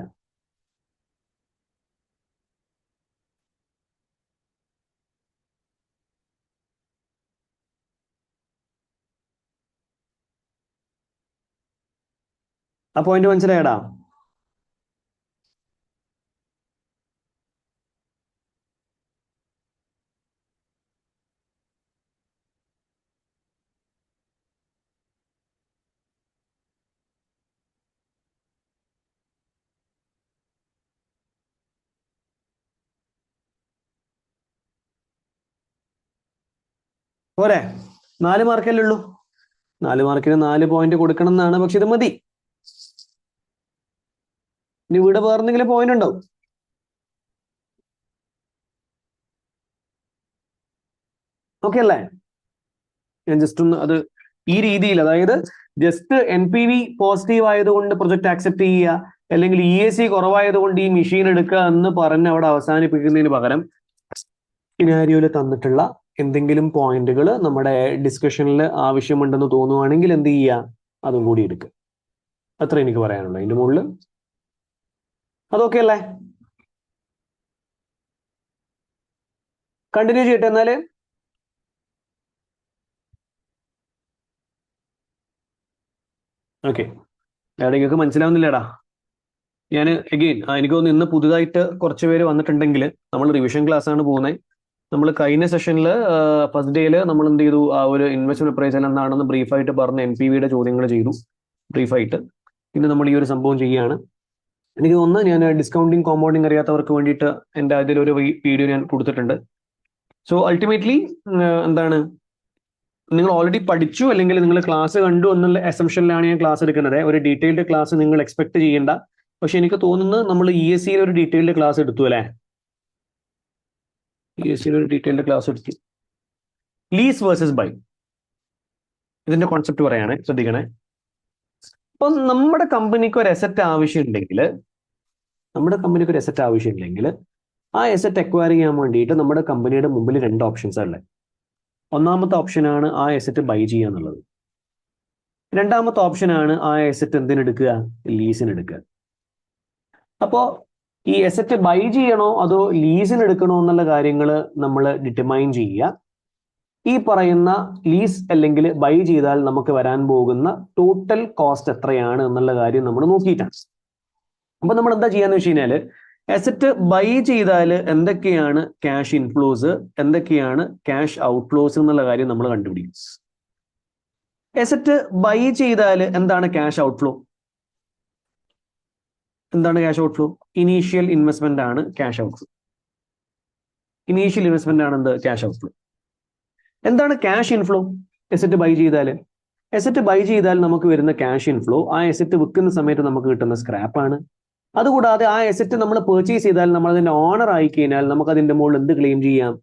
ആ പോയിന്റ് മനസ്സിലായടാ? പോരെ? 4 മാർക്കല്ലേ ഉള്ളൂ. 4 മാർക്കിന് 4 പോയിന്റ് കൊടുക്കണം എന്നാണ്. പക്ഷെ ഇത് മതി. ഇനി ഇവിടെ വേറെന്തെങ്കിലും പോയിന്റ് ഉണ്ടാവും. ഓക്കെ അല്ലേ? ഞാൻ ജസ്റ്റ് ഒന്ന് അത് ഈ രീതിയിൽ, അതായത് ജസ്റ്റ് NPV പോസിറ്റീവ് ആയതുകൊണ്ട് പ്രൊജക്ട് ആക്സെപ്റ്റ് ചെയ്യുക, അല്ലെങ്കിൽ EAC കുറവായതുകൊണ്ട് ഈ മെഷീൻ എടുക്കുക എന്ന് പറഞ്ഞ് അവിടെ അവസാനിപ്പിക്കുന്നതിന് പകരം സിനാരിയോയിൽ തന്നിട്ടുള്ള എന്തെങ്കിലും പോയിന്റുകൾ നമ്മുടെ ഡിസ്കഷനിൽ ആവശ്യമുണ്ടെന്ന് തോന്നുവാണെങ്കിൽ എന്ത് ചെയ്യുക, അതും കൂടി എടുക്കുക. അത്ര എനിക്ക് പറയാനുള്ളൂ അതിന്റെ മുകളിൽ. അതൊക്കെ അല്ലേ? കണ്ടിന്യൂ ചെയ്യട്ടെ എന്നാല്. ഓക്കെ, നിങ്ങൾക്ക് മനസ്സിലാവുന്നില്ലടാ? ഞാൻ എഗെയിൻ എനിക്ക് തോന്നുന്നു ഇന്ന് പുതുതായിട്ട് കുറച്ച് പേര് വന്നിട്ടുണ്ടെങ്കിൽ, നമ്മൾ റിവിഷൻ ക്ലാസ് ആണ് പോകുന്നത്. നമ്മൾ കഴിഞ്ഞ സെഷനിൽ ഫസ്റ്റ് ഡേയിൽ നമ്മൾ എന്ത് ചെയ്തു, ആ ഒരു ഇൻവെസ്റ്റ്മെന്റ് അപ്രൈസൽ എന്താണെന്ന് ബ്രീഫായിട്ട് പറഞ്ഞ് NPVയുടെ ചോദ്യങ്ങൾ ചെയ്തു ബ്രീഫായിട്ട്. ഇന്ന് നമ്മൾ ഈ ഒരു സംഭവം ചെയ്യുകയാണ്. എനിക്ക് തോന്നുന്നു ഞാൻ ഡിസ്കൗണ്ടിങ് കോമ്പൗണ്ടിങ് അറിയാത്തവർക്ക് വേണ്ടിയിട്ട് എൻ്റെ അതിലൊരു വീഡിയോ ഞാൻ കൊടുത്തിട്ടുണ്ട്. സോ അൾട്ടിമേറ്റ്ലി എന്താണ്, നിങ്ങൾ ഓൾറെഡി പഠിച്ചു അല്ലെങ്കിൽ നിങ്ങൾ ക്ലാസ് കണ്ടു എന്നുള്ള അസംഷനിലാണ് ഞാൻ ക്ലാസ് എടുക്കുന്നത്. ഒരു ഡീറ്റെയിൽഡ് ക്ലാസ് നിങ്ങൾ എക്സ്പെക്ട് ചെയ്യേണ്ട. പക്ഷെ എനിക്ക് തോന്നുന്നു നമ്മൾ EACയിൽ ഒരു ഡീറ്റെയിൽഡ് ക്ലാസ് എടുത്തു അല്ലേ? EACയിൽ ഒരു ഡീറ്റെയിൽഡ് ക്ലാസ് എടുത്തു. ലീസ് വേഴ്സസ് ബൈ, ഇതിന്റെ കോൺസെപ്റ്റ് പറയാണ്, ശ്രദ്ധിക്കണേ. അപ്പൊ നമ്മുടെ കമ്പനിക്ക് ഒരു അസറ്റ് ആവശ്യമുണ്ടെങ്കിൽ, ആ അസറ്റ് അക്വയർ ചെയ്യാൻ വേണ്ടിയിട്ട് നമ്മുടെ കമ്പനിയുടെ മുമ്പിൽ 2 ഓപ്ഷൻസ് ആണ് ഉള്ളത്. ഒന്നാമത്തെ ഓപ്ഷനാണ് ആ അസറ്റ് ബൈ ചെയ്യുക എന്നുള്ളത്. രണ്ടാമത്തെ ഓപ്ഷനാണ് ആ അസറ്റ് എന്തിനെടുക്കുക, ലീസിനെടുക്കുക. അപ്പോൾ ഈ അസറ്റ് ബൈ ചെയ്യണോ അതോ ലീസിന് എടുക്കണോ എന്നുള്ള കാര്യങ്ങൾ നമ്മൾ ഡിറ്റർമൈൻ ചെയ്യുക. ഈ പറയുന്ന ലീസ് അല്ലെങ്കിൽ ബൈ ചെയ്താൽ നമുക്ക് വരാൻ പോകുന്ന ടോട്ടൽ കോസ്റ്റ് എത്രയാണ് എന്നുള്ള കാര്യം നമ്മൾ നോക്കിയിട്ടാണ്. അപ്പൊ നമ്മൾ എന്താ ചെയ്യാന്ന് വെച്ച് കഴിഞ്ഞാൽ, അസറ്റ് ബൈ ചെയ്താൽ എന്തൊക്കെയാണ് ക്യാഷ് ഇൻഫ്ലോസ്, എന്തൊക്കെയാണ് ക്യാഷ് ഔട്ട്ഫ്ലോസ് എന്നുള്ള കാര്യം നമ്മൾ കണ്ടുപിടിക്കും. എസറ്റ് ബൈ ചെയ്താൽ എന്താണ് ക്യാഷ് ഔട്ട്ഫ്ലോ? എന്താണ് ക്യാഷ് ഔട്ട്ഫ്ലോ? ഇനീഷ്യൽ ഇൻവെസ്റ്റ്മെന്റ് ആണ് ക്യാഷ് ഔട്ട്ഫ്ലോ. ഇനീഷ്യൽ ഇൻവെസ്റ്റ്മെന്റ് ആണ് എന്ത്? Cash outflow. എന്താണ് ക്യാഷ് ഇൻഫ്ലോ? എസറ്റ് ബൈ ചെയ്താൽ നമുക്ക് വരുന്ന ക്യാഷ് ഇൻഫ്ലോ ആ എസറ്റ് വിൽക്കുന്ന സമയത്ത് നമുക്ക് കിട്ടുന്ന സ്ക്രാപ്പ് ആണ്. അതുകൂടാതെ ആ എസറ്റ് നമ്മൾ പർച്ചേസ് ചെയ്താൽ നമ്മൾ അതിന്റെ ഓണർ ആയി കഴിഞ്ഞാൽ നമുക്ക് അതിന്റെ മുകളിൽ എന്ത് ക്ലെയിം ചെയ്യാം?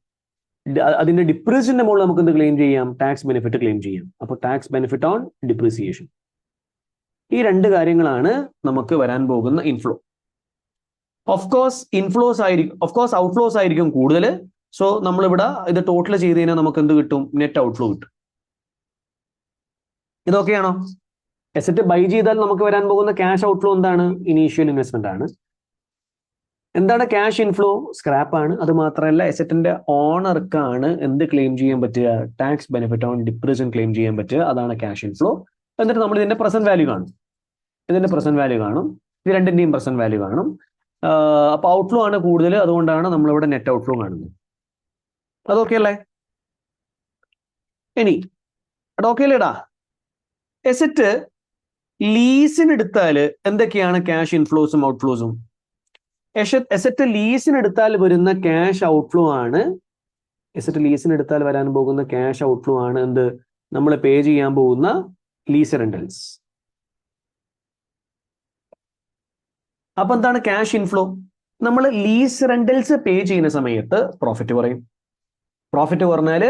അതിന്റെ ഡിപ്രീസിയന്റെ മുകളിൽ നമുക്ക് എന്ത് ക്ലെയിം ചെയ്യാം? ടാക്സ് ബെനിഫിറ്റ് ക്ലെയിം ചെയ്യാം. അപ്പോൾ ടാക്സ് ബെനിഫിറ്റ് ഓൺ ഡിപ്രീസിയേഷൻ. ഈ രണ്ട് കാര്യങ്ങളാണ് നമുക്ക് വരാൻ പോകുന്ന ഇൻഫ്ലോ. ഓഫ് കോഴ്സ് ഔട്ട്ഫ്ലോസ് ആയിരിക്കും കൂടുതൽ. സോ നമ്മളിവിടെ ഇത് ടോട്ടൽ ചെയ്ത് കഴിഞ്ഞാൽ നമുക്ക് എന്ത് കിട്ടും? നെറ്റ് ഔട്ട്ഫ്ലോ കിട്ടും. ഇതൊക്കെയാണോ? എസറ്റ് ബൈ ചെയ്താൽ നമുക്ക് വരാൻ പോകുന്ന ക്യാഷ് ഔട്ട്ഫ്ലോ എന്താണ്? ഇനീഷ്യൽ ഇൻവെസ്റ്റ്മെന്റ് ആണ്. എന്താണ് ക്യാഷ് ഇൻഫ്ലോ? സ്ക്രാപ്പ് ആണ്. അത് മാത്രമല്ല എസറ്റിന്റെ ഓണർക്കാണ് എന്ത് ക്ലെയിം ചെയ്യാൻ പറ്റുക? Tax benefit on depreciation claim ചെയ്യാൻ പറ്റുക. അതാണ് ക്യാഷ് ഇൻഫ്ലോ. എന്നിട്ട് നമ്മൾ ഇതിന്റെ പ്രസന്റ് വാല്യൂ കാണും. ഇത് രണ്ടിന്റെയും പ്രസന്റ് വാല്യൂ കാണും. അപ്പൊ ഔട്ട്ഫ്ലോ ആണ് കൂടുതൽ, അതുകൊണ്ടാണ് നമ്മളിവിടെ നെറ്റ് ഔട്ട്ഫ്ലോ കാണുന്നത്. അതൊക്കെ അല്ലേ? ഇനി അതൊക്കെ അല്ലേടാ? എസറ്റ് ലീസിന് എടുത്താൽ എന്തൊക്കെയാണ് ക്യാഷ് ഇൻഫ്ലോസും ഔട്ട്ഫ്ലോസും? എസറ്റ് ലീസിന് എടുത്താൽ വരുന്ന ക്യാഷ് ഔട്ട്ഫ്ലോ ആണ്. എസറ്റ് ലീസിന് എടുത്താൽ വരാൻ പോകുന്ന ക്യാഷ് ഔട്ട്ഫ്ലോ ആണ് എന്ത്? നമ്മൾ പേ ചെയ്യാൻ പോകുന്ന ലീസ് റെന്റൽസ്. അപ്പൊ എന്താണ് ക്യാഷ് ഇൻഫ്ലോ? നമ്മൾ ലീസ് റെന്റൽസ് പേ ചെയ്യുന്ന സമയത്ത് പ്രോഫിറ്റ് കുറയും. പ്രോഫിറ്റ് കുറഞ്ഞാൽ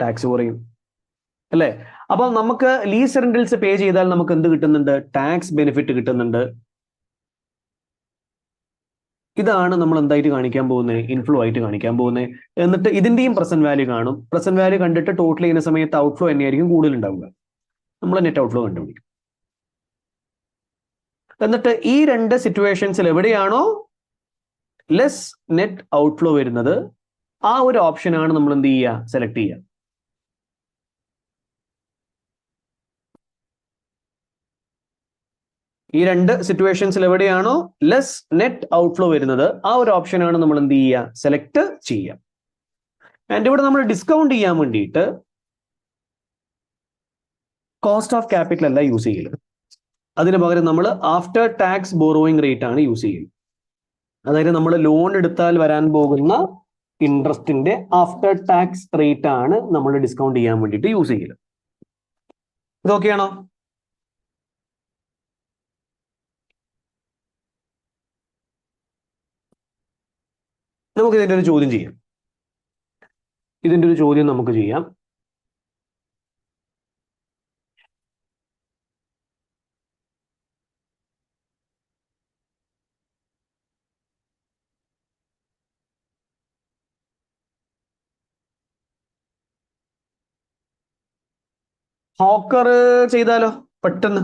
ടാക്സ് കുറയും, അല്ലേ? അപ്പൊ നമുക്ക് ലീസ് റെന്റൽസ് പേ ചെയ്താൽ നമുക്ക് എന്ത് കിട്ടുന്നുണ്ട്? ടാക്സ് ബെനിഫിറ്റ് കിട്ടുന്നുണ്ട്. ഇതാണ് നമ്മൾ എന്തായിട്ട് കാണിക്കാൻ പോകുന്നത്? ഇൻഫ്ലോ ആയിട്ട് കാണിക്കാൻ പോകുന്നത്. എന്നിട്ട് ഇതിന്റെയും പ്രസന്റ് വാല്യൂ കാണും. പ്രസന്റ് വാല്യൂ കണ്ടിട്ട് ടോട്ടൽ ചെയ്യുന്ന സമയത്ത് ഔട്ട്ഫ്ലോ തന്നെയായിരിക്കും കൂടുതൽ ഉണ്ടാവുക. നമ്മൾ നെറ്റ് ഔട്ട്ഫ്ലോ കണ്ടുപിടിക്കും. എന്നിട്ട് ഈ രണ്ട് സിറ്റുവേഷൻസിൽ എവിടെയാണോ ലെസ് നെറ്റ് ഔട്ട്ഫ്ലോ വരുന്നത് ആ ഒരു ഓപ്ഷനാണ് നമ്മൾ എന്ത് ചെയ്യുക? സെലക്ട് ചെയ്യുക. ഈ രണ്ട് സിറ്റുവേഷൻസിൽ എവിടെയാണോ ലെസ് നെറ്റ് ഔട്ട്ഫ്ലോ വരുന്നത് ആ ഒരു ഓപ്ഷനാണ് നമ്മൾ എന്ത് ചെയ്യുക? സെലക്ട് ചെയ്യുക. ആൻഡ് ഇവിടെ നമ്മൾ ഡിസ്കൗണ്ട് ചെയ്യാൻ വേണ്ടിയിട്ട് കോസ്റ്റ് ഓഫ് ക്യാപിറ്റൽ അല്ല യൂസ് ചെയ്യുന്നത്. അതിന് പകരം നമ്മൾ ആഫ്റ്റർ ടാക്സ് ബോറോയിങ് റേറ്റ് ആണ് യൂസ് ചെയ്യുന്നത്. അതായത് നമ്മൾ ലോൺ എടുത്താൽ വരാൻ പോകുന്ന ഇൻട്രസ്റ്റിന്റെ ആഫ്റ്റർ ടാക്സ് റേറ്റ് ആണ് നമ്മൾ ഡിസ്കൗണ്ട് ചെയ്യാൻ വേണ്ടിയിട്ട് യൂസ് ചെയ്യുന്നത്. ഇതൊക്കെയാണോ? നമുക്ക് ഇതിന്റെ ഒരു ചോദ്യം ചെയ്യാം. നമുക്ക് ചെയ്യാം. ഹോക്കർ ചെയ്താലോ? പെട്ടെന്ന്.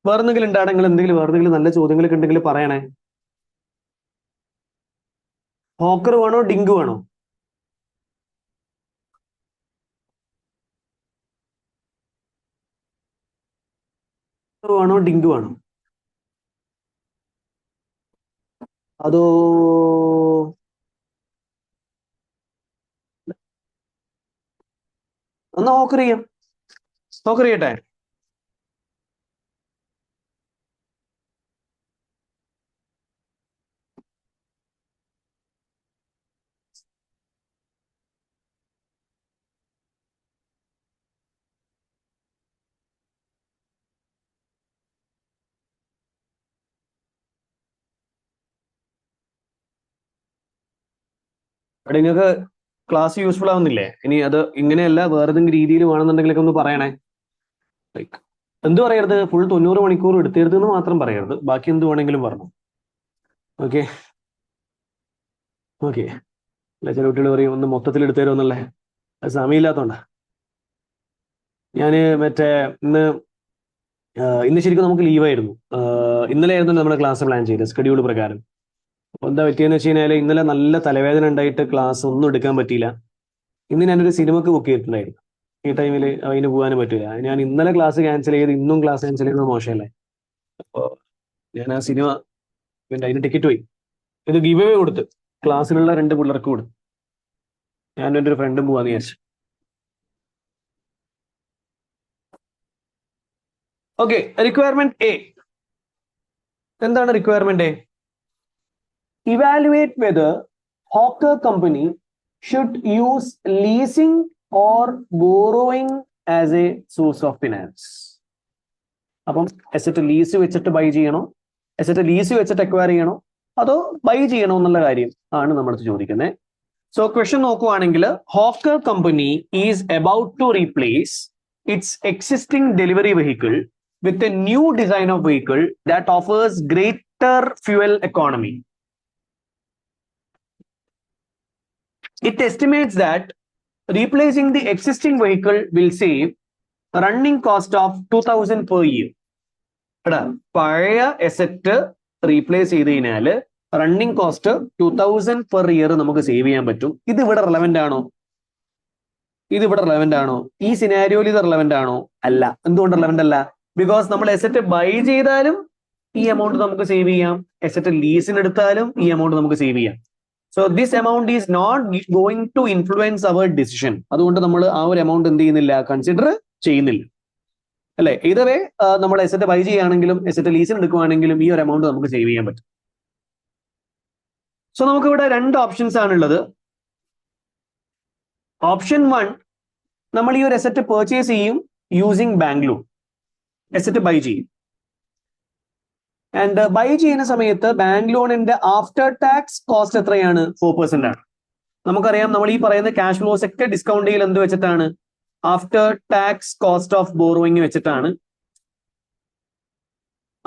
വേറെന്തെങ്കിലും ഉണ്ടാണെങ്കിൽ വേറെന്തെങ്കിലും നല്ല ചോദ്യങ്ങളൊക്കെ ഉണ്ടെങ്കിൽ പറയണേ. ഹോക്കർ വേണോ ഡിങ്ക് വേണോ? ഡിങ്ക് വേണോ? അതോ എന്നാ ഹോക്കർ ചെയ്യാം. ഹോക്കർ ചെയ്യട്ടെ? അവിടെ നിങ്ങൾക്ക് ക്ലാസ് യൂസ്ഫുൾ ആവുന്നില്ലേ? ഇനി അത് ഇങ്ങനെയല്ല വേറെ ഏതെങ്കിലും രീതിയിൽ വേണമെന്നുണ്ടെങ്കിലൊക്കെ ഒന്ന് പറയണേ. ലൈക്ക് എന്ത് പറയരുത്? ഫുൾ 90 മണിക്കൂർ എടുത്തരുത് എന്ന് മാത്രം പറയരുത്. ബാക്കി എന്ത് വേണമെങ്കിലും പറഞ്ഞു. Okay okay. അല്ല, ചില കുട്ടികൾ പറയും ഒന്ന് മൊത്തത്തിൽ എടുത്തരും എന്നല്ലേ. അത് സമയമില്ലാത്തോണ്ടാ. ഞാന് മറ്റേ ഇന്ന് ശരിക്കും നമുക്ക് ലീവായിരുന്നു. ഇന്നലെ ആയിരുന്നു നമ്മുടെ ക്ലാസ് പ്ലാൻ ചെയ്തത് ഷെഡ്യൂൾ പ്രകാരം. അപ്പൊ എന്താ പറ്റിയെന്ന് വെച്ച് കഴിഞ്ഞാൽ ഇന്നലെ നല്ല തലവേദന ഉണ്ടായിട്ട് ക്ലാസ് ഒന്നും എടുക്കാൻ പറ്റിയില്ല. ഇന്ന് ഞാനൊരു സിനിമക്ക് ബുക്ക് ചെയ്തിട്ടുണ്ടായിരുന്നു. ഈ ടൈമിൽ അതിന് പോകാനും പറ്റില്ല. ഞാൻ ഇന്നലെ ക്ലാസ് ക്യാൻസൽ ചെയ്ത് ഇന്നും ക്ലാസ് ക്യാൻസൽ ചെയ്യുന്നത് മോശമല്ലേ? അപ്പോൾ ഞാൻ ആ സിനിമ പിന്നെ അതിന് ടിക്കറ്റ് പോയി. ഇത് ഗിവ് അവേ കൊടുത്ത് ക്ലാസ്സിലുള്ള 2 പിള്ളേർക്ക് കൊടുത്തു. ഞാൻ എൻ്റെ ഒരു ഫ്രണ്ടും പോവാന്ന് വിചാരിച്ചു. ഓക്കെ, റിക്വയർമെന്റ് എ എന്താണ്? Requirement A, evaluate whether hawker company should use leasing or borrowing as A source of finance. അപ്പം എസറ്റ് ലീസ് വെച്ചിട്ട് ബൈ ചെയ്യണോ, എസറ്റ് ലീസ് വെച്ചിട്ട് അക്വയർ ചെയ്യണോ, അതോ ബൈ ചെയ്യണോ എന്നുള്ള കാര്യം ആണ് നമ്മളടുത്ത് ചോദിക്കുന്നത്. സോ ക്വസ്റ്റ്യൻ നോക്കുവാണെങ്കിൽ, Hawker company is about to replace its existing delivery vehicle with a new design of vehicle that offers greater fuel economy. It estimates that replacing the existing vehicle will save a running cost of 2,000 per year. പഴയ എസറ്റ് replace ചെയ്ത് കഴിഞ്ഞാൽ running cost 2,000 per year നമുക്ക് save ചെയ്യാൻ പറ്റും. ഇത് ഇവിടെ relevant ആണോ? ഇത് ഇവിടെ റിലവന്റ് ആണോ? ഈ സിനാരിയോയിൽ ഇത് റിലവന്റ് ആണോ? അല്ല. എന്തുകൊണ്ട് റിലവന്റ് അല്ല? ബിക്കോസ് നമ്മൾ എസറ്റ് ബൈ ചെയ്താലും ഈ എമൗണ്ട് നമുക്ക് സേവ് ചെയ്യാം, എസറ്റ് ലീസിന് എടുത്താലും ഈ എമൗണ്ട് നമുക്ക് സേവ് ചെയ്യാം. So this amount is not going to influence our decision. അതുകൊണ്ട് നമ്മൾ ആ ഒരു എമൗണ്ട് എന്ത് ചെയ്യുന്നില്ല, കൺസിഡർ ചെയ്യുന്നില്ല, അല്ലെ? ഇതവേ നമ്മൾ എസറ്റ് ബൈ ചെയ്യുകയാണെങ്കിലും എസറ്റ് ലീസിന് എടുക്കുകയാണെങ്കിലും ഈ ഒരു എമൗണ്ട് നമുക്ക് സേവ് ചെയ്യാൻ പറ്റും. സോ നമുക്ക് ഇവിടെ രണ്ട് ഓപ്ഷൻസ് ആണുള്ളത്. ഓപ്ഷൻ 1, നമ്മൾ ഈ ഒരു എസറ്റ് പർച്ചേസ് ചെയ്യും യൂസിങ് ബാങ്ക് ലോൺ, എസറ്റ് ബൈ ചെയ്യും. ആൻഡ് ബൈ ചെയ്യുന്ന സമയത്ത് ബാങ്ക് ലോണിന്റെ ആഫ്റ്റർ ടാക്സ് കോസ്റ്റ് എത്രയാണ്? 4% ആണ്. നമുക്കറിയാം, നമ്മൾ ഈ പറയുന്ന ക്യാഷ് ഫ്ലോസ് ഒക്കെ ഡിസ്കൗണ്ട് ചെയ്യൽ എന്ത് വെച്ചിട്ടാണ്? After tax cost of borrowing വെച്ചിട്ടാണ്.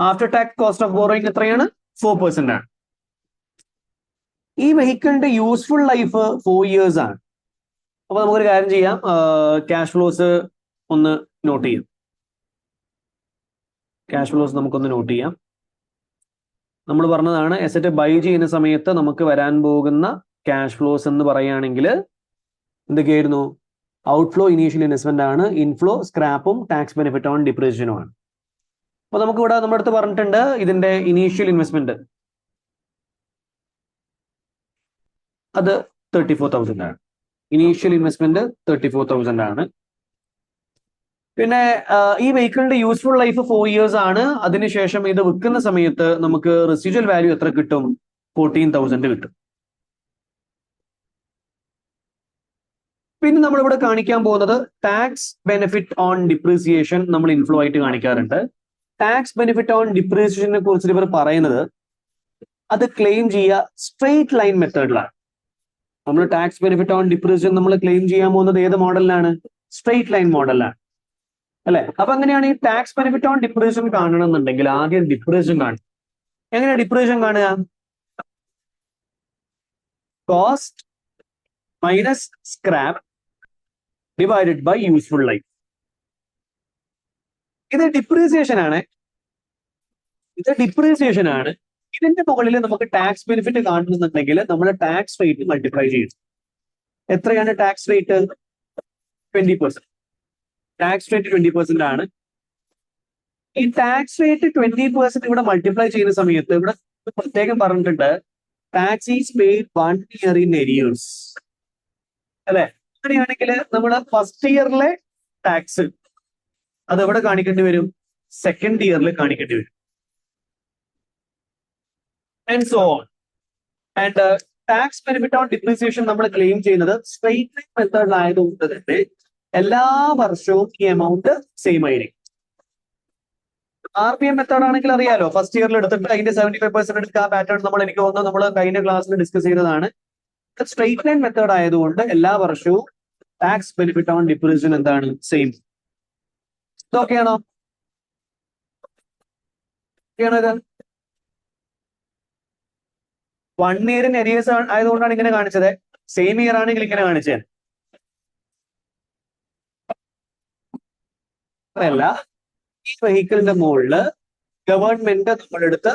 After tax cost of borrowing എത്രയാണ്? 4% ആണ്. ഈ വെഹിക്കിളിന്റെ യൂസ്ഫുൾ ലൈഫ് 4 years ആണ്. അപ്പൊ നമുക്കൊരു കാര്യം ചെയ്യാം, ക്യാഷ് ഫ്ലോസ് ഒന്ന് നോട്ട് ചെയ്യാം. ക്യാഷ് ഫ്ലോസ് നമുക്കൊന്ന് നോട്ട് ചെയ്യാം. നമ്മൾ പറഞ്ഞതാണ് എസറ്റ് ബൈ ചെയ്യുന്ന സമയത്ത് നമുക്ക് വരാൻ പോകുന്ന ക്യാഷ് ഫ്ലോസ് എന്ന് പറയുകയാണെങ്കിൽ എന്തൊക്കെയായിരുന്നു? ഔട്ട്ഫ്ലോ ഇനീഷ്യൽ ഇൻവെസ്റ്റ്മെന്റ് ആണ്, ഇൻഫ്ലോ സ്ക്രാപ്പും ടാക്സ് ബെനിഫിറ്റ് ഓൺ ഡിപ്രീസിയേഷനും ആണ്. അപ്പൊ നമുക്ക് ഇവിടെ നമ്മുടെ അടുത്ത് പറഞ്ഞിട്ടുണ്ട് ഇതിന്റെ ഇനീഷ്യൽ ഇൻവെസ്റ്റ്മെന്റ് അത് 34,000 ആണ്. ഇനീഷ്യൽ ഇൻവെസ്റ്റ്മെന്റ് 34,000 ആണ്. പിന്നെ ഈ വെഹിക്കിളിന്റെ യൂസ്ഫുൾ ലൈഫ് 4 years ആണ്. അതിനുശേഷം ഇത് വിൽക്കുന്ന സമയത്ത് നമുക്ക് റെസിജ്വൽ വാല്യൂ എത്ര കിട്ടും? 14,000 കിട്ടും. പിന്നെ നമ്മളിവിടെ കാണിക്കാൻ പോകുന്നത് ടാക്സ് ബെനിഫിറ്റ് ഓൺ ഡിപ്രീസിയേഷൻ നമ്മൾ ഇൻഫ്ലോ ആയിട്ട് കാണിക്കാറുണ്ട്. ടാക്സ് ബെനിഫിറ്റ് ഓൺ ഡിപ്രീസിയേഷനെ കുറിച്ച് ഇവർ പറയുന്നത് അത് ക്ലെയിം ചെയ്യുക സ്ട്രെയിറ്റ് ലൈൻ മെത്തേഡിലാണ്. നമ്മൾ ടാക്സ് ബെനിഫിറ്റ് ഓൺ ഡിപ്രീസിയേഷൻ നമ്മൾ ക്ലെയിം ചെയ്യാൻ പോകുന്നത് ഏത് മോഡലിലാണ്? സ്ട്രെയിറ്റ് ലൈൻ മോഡലിലാണ്, അല്ലെ? അപ്പൊ അങ്ങനെയാണ് ഈ ടാക്സ് ബെനിഫിറ്റ് ഓൺ ഡിപ്രീസിയേഷൻ കാണണമെന്നുണ്ടെങ്കിൽ ആദ്യം ഡിപ്രീസിയേഷൻ കാണും. എങ്ങനെയാ ഡിപ്രീസിയേഷൻ കാണുക? Cost minus scrap divided by useful life. ഇത് ഡിപ്രീസിയേഷൻ ആണ്. ഇതിന്റെ മുകളിൽ നമുക്ക് ടാക്സ് ബെനിഫിറ്റ് കാണുന്നുണ്ടെങ്കിൽ നമ്മൾ ടാക്സ് റേറ്റ് മൾട്ടിപ്ലൈ ചെയ്യും. എത്രയാണ് ടാക്സ് റേറ്റ്? 20%. ടാക്സ് റേറ്റ് 20% ആണ്. ഈ ടാക്സ് റേറ്റ് 20% ഇവിടെ മൾട്ടിപ്ലൈ ചെയ്യുന്ന സമയത്ത് ഇവിടെ പ്രത്യേകം പറഞ്ഞിട്ടുണ്ട് tax is paid 1 year in arrears, അല്ലെ? അങ്ങനെയാണെങ്കിൽ നമ്മൾ ഫസ്റ്റ് ഇയറിലെ ടാക്സ് അത് എവിടെ കാണിക്കേണ്ടി വരും? സെക്കൻഡ് ഇയറിൽ കാണിക്കേണ്ടി വരും. And so on. And tax benefit on depreciation നമ്മൾ ക്ലെയിം ചെയ്യുന്നത് സ്ട്രെയിറ്റ് ലൈൻ മെത്തേഡിലായതുകൊണ്ട് തന്നെ എല്ലാ വർഷവും ഈ എമൗണ്ട് സെയിം ആയിരിക്കും. RPM മെത്തേഡ് ആണെങ്കിൽ അറിയാലോ, ഫസ്റ്റ് ഇയറിൽ എടുത്തിട്ട് അതിന്റെ 75% എടുക്കുക. പാറ്റേൺ നമ്മൾ എനിക്ക് തോന്നുന്നു നമ്മൾ കഴിഞ്ഞ ക്ലാസ്സിൽ ഡിസ്കസ് ചെയ്തതാണ്. സ്ട്രെയിറ്റ് ലൈൻ മെത്തേഡ് ആയതുകൊണ്ട് എല്ലാ വർഷവും ടാക്സ് ബെനിഫിറ്റ് ഓൺ ഡിപ്രീസിയേഷൻ എന്താണ്? സെയിം. ഇതൊക്കെയാണോ? ഇത് 1 year in arrears ആയതുകൊണ്ടാണ് ഇങ്ങനെ കാണിച്ചത്. സെയിം ഇയർ ആണെങ്കിൽ ഇങ്ങനെ കാണിച്ചത് അല്ല. ഈ വെഹിക്കിളിന്റെ മുകളില് ഗവൺമെന്റ് നമ്മളെടുത്ത്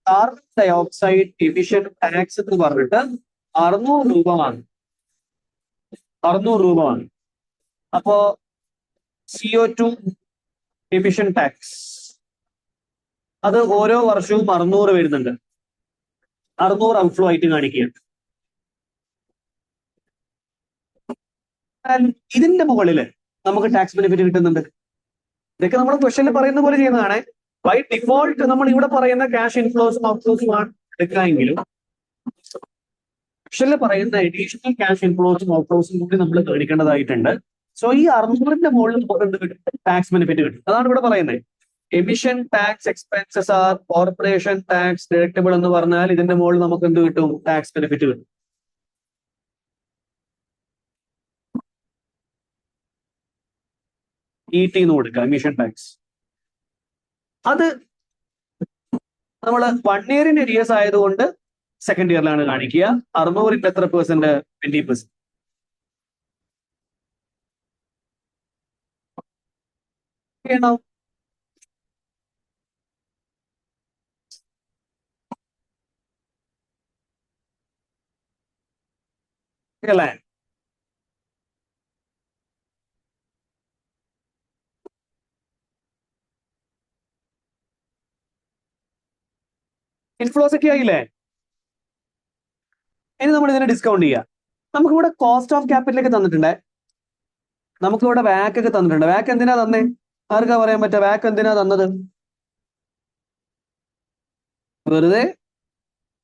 കാർബൺ ഡയോക്സൈഡ് എമിഷൻ ടാക്സ് എന്ന് പറഞ്ഞിട്ട് 600 രൂപ വാങ്ങും. 600 രൂപ വാങ്ങും. അപ്പോ CO2 എമിഷൻ ടാക്സ് അത് ഓരോ വർഷവും 600 വരുന്നുണ്ട്. 600 ഔട്ട്ഫ്ലോ ആയിട്ട് കാണിക്കുകയാണ്. ഇതിന്റെ മുകളില് നമുക്ക് ടാക്സ് ബെനിഫിറ്റ് കിട്ടുന്നുണ്ട്. ഇതൊക്കെ നമ്മൾ ക്വസ്റ്റ്യനിൽ പറയുന്ന പോലെ ചെയ്യുന്നതാണ്. ബൈ ഡിഫോൾട്ട് നമ്മൾ ഇവിടെ പറയുന്ന ക്യാഷ് ഇൻഫ്ലോസും ഔട്ട്ഫ്ലോസും ആണ് എടുക്കാമെങ്കിലും ക്വസ്റ്റ്യനിൽ പറയുന്ന അഡീഷണൽ ക്യാഷ് ഇൻഫ്ലോസും ഔട്ട്ഫ്ലോസും കൂടി നമ്മൾ ഗണിക്കേണ്ടതായിട്ടുണ്ട്. സോ ഈ 600ന്റെ മുകളിൽ നമുക്ക് എന്ത് കിട്ടും? ടാക്സ് ബെനിഫിറ്റ് കിട്ടും. അതാണ് ഇവിടെ പറയുന്നത്. Emission tax expenses are corporation tax deductible എന്ന് പറഞ്ഞാൽ ഇതിന്റെ മുകളിൽ നമുക്ക് എന്ത് കിട്ടും? ടാക്സ് ബെനിഫിറ്റ് കിട്ടും. ET എന്ന് കൊടുക്കുക, എമിഷൻ ടാക്സ്. അത് നമ്മൾ 1 year in arrears ആയതുകൊണ്ട് സെക്കൻഡ് ഇയറിലാണ് കാണിക്കുക. 600 എത്ര പെർസെന്റ്? 20%. അല്ലേ? ഇൻഫ്ലോസ് ഒക്കെ ആയില്ലേ? ഇനി നമ്മൾ ഇതിനെ ഡിസ്കൗണ്ട് ചെയ്യാം. നമുക്കിവിടെ കോസ്റ്റ് ഓഫ് ക്യാപിറ്റലൊക്കെ തന്നിട്ടുണ്ട്. നമുക്കിവിടെ വാക്ക് ഒക്കെ തന്നിട്ടുണ്ട്. വാക്ക് എന്തിനാ തന്നേ? ആർക്കാ പറയാൻ പറ്റുക വാക്ക് എന്തിനാ തന്നത്? വെറുതെ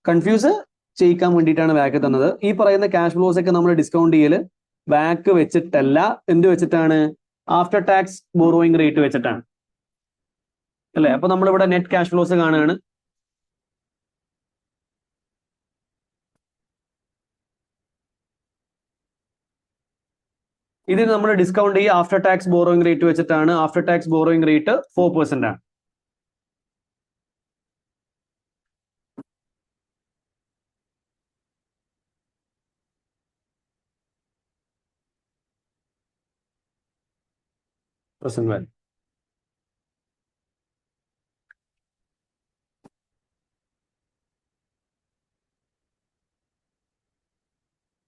കൺഫ്യൂസ് ചെയ്യിക്കാൻ വേണ്ടിയിട്ടാണ് വാക്ക് തന്നത്. ഈ പറയുന്ന ക്യാഷ് ഫ്ലോസ് ഒക്കെ നമ്മൾ ഡിസ്കൗണ്ട് ചെയ്യല് വാക്ക് വെച്ചിട്ടല്ല, എന്ത് വെച്ചിട്ടാണ്? ആഫ്റ്റർ ടാക്സ് ബോറോയിങ് റേറ്റ് വെച്ചിട്ടാണ്, അല്ലെ? അപ്പൊ നമ്മളിവിടെ നെറ്റ് ക്യാഷ് ഫ്ലോസ് കാണുകയാണ്. ഇതിന് നമ്മൾ ഡിസ്കൗണ്ട് ചെയ്യുക ആഫ്റ്റർ ടാക്സ് ബോറോയിങ് റേറ്റ് വെച്ചിട്ടാണ്. ആഫ്റ്റർ ടാക്സ് ബോറോയിങ് റേറ്റ് 4% ആണ്. Present value.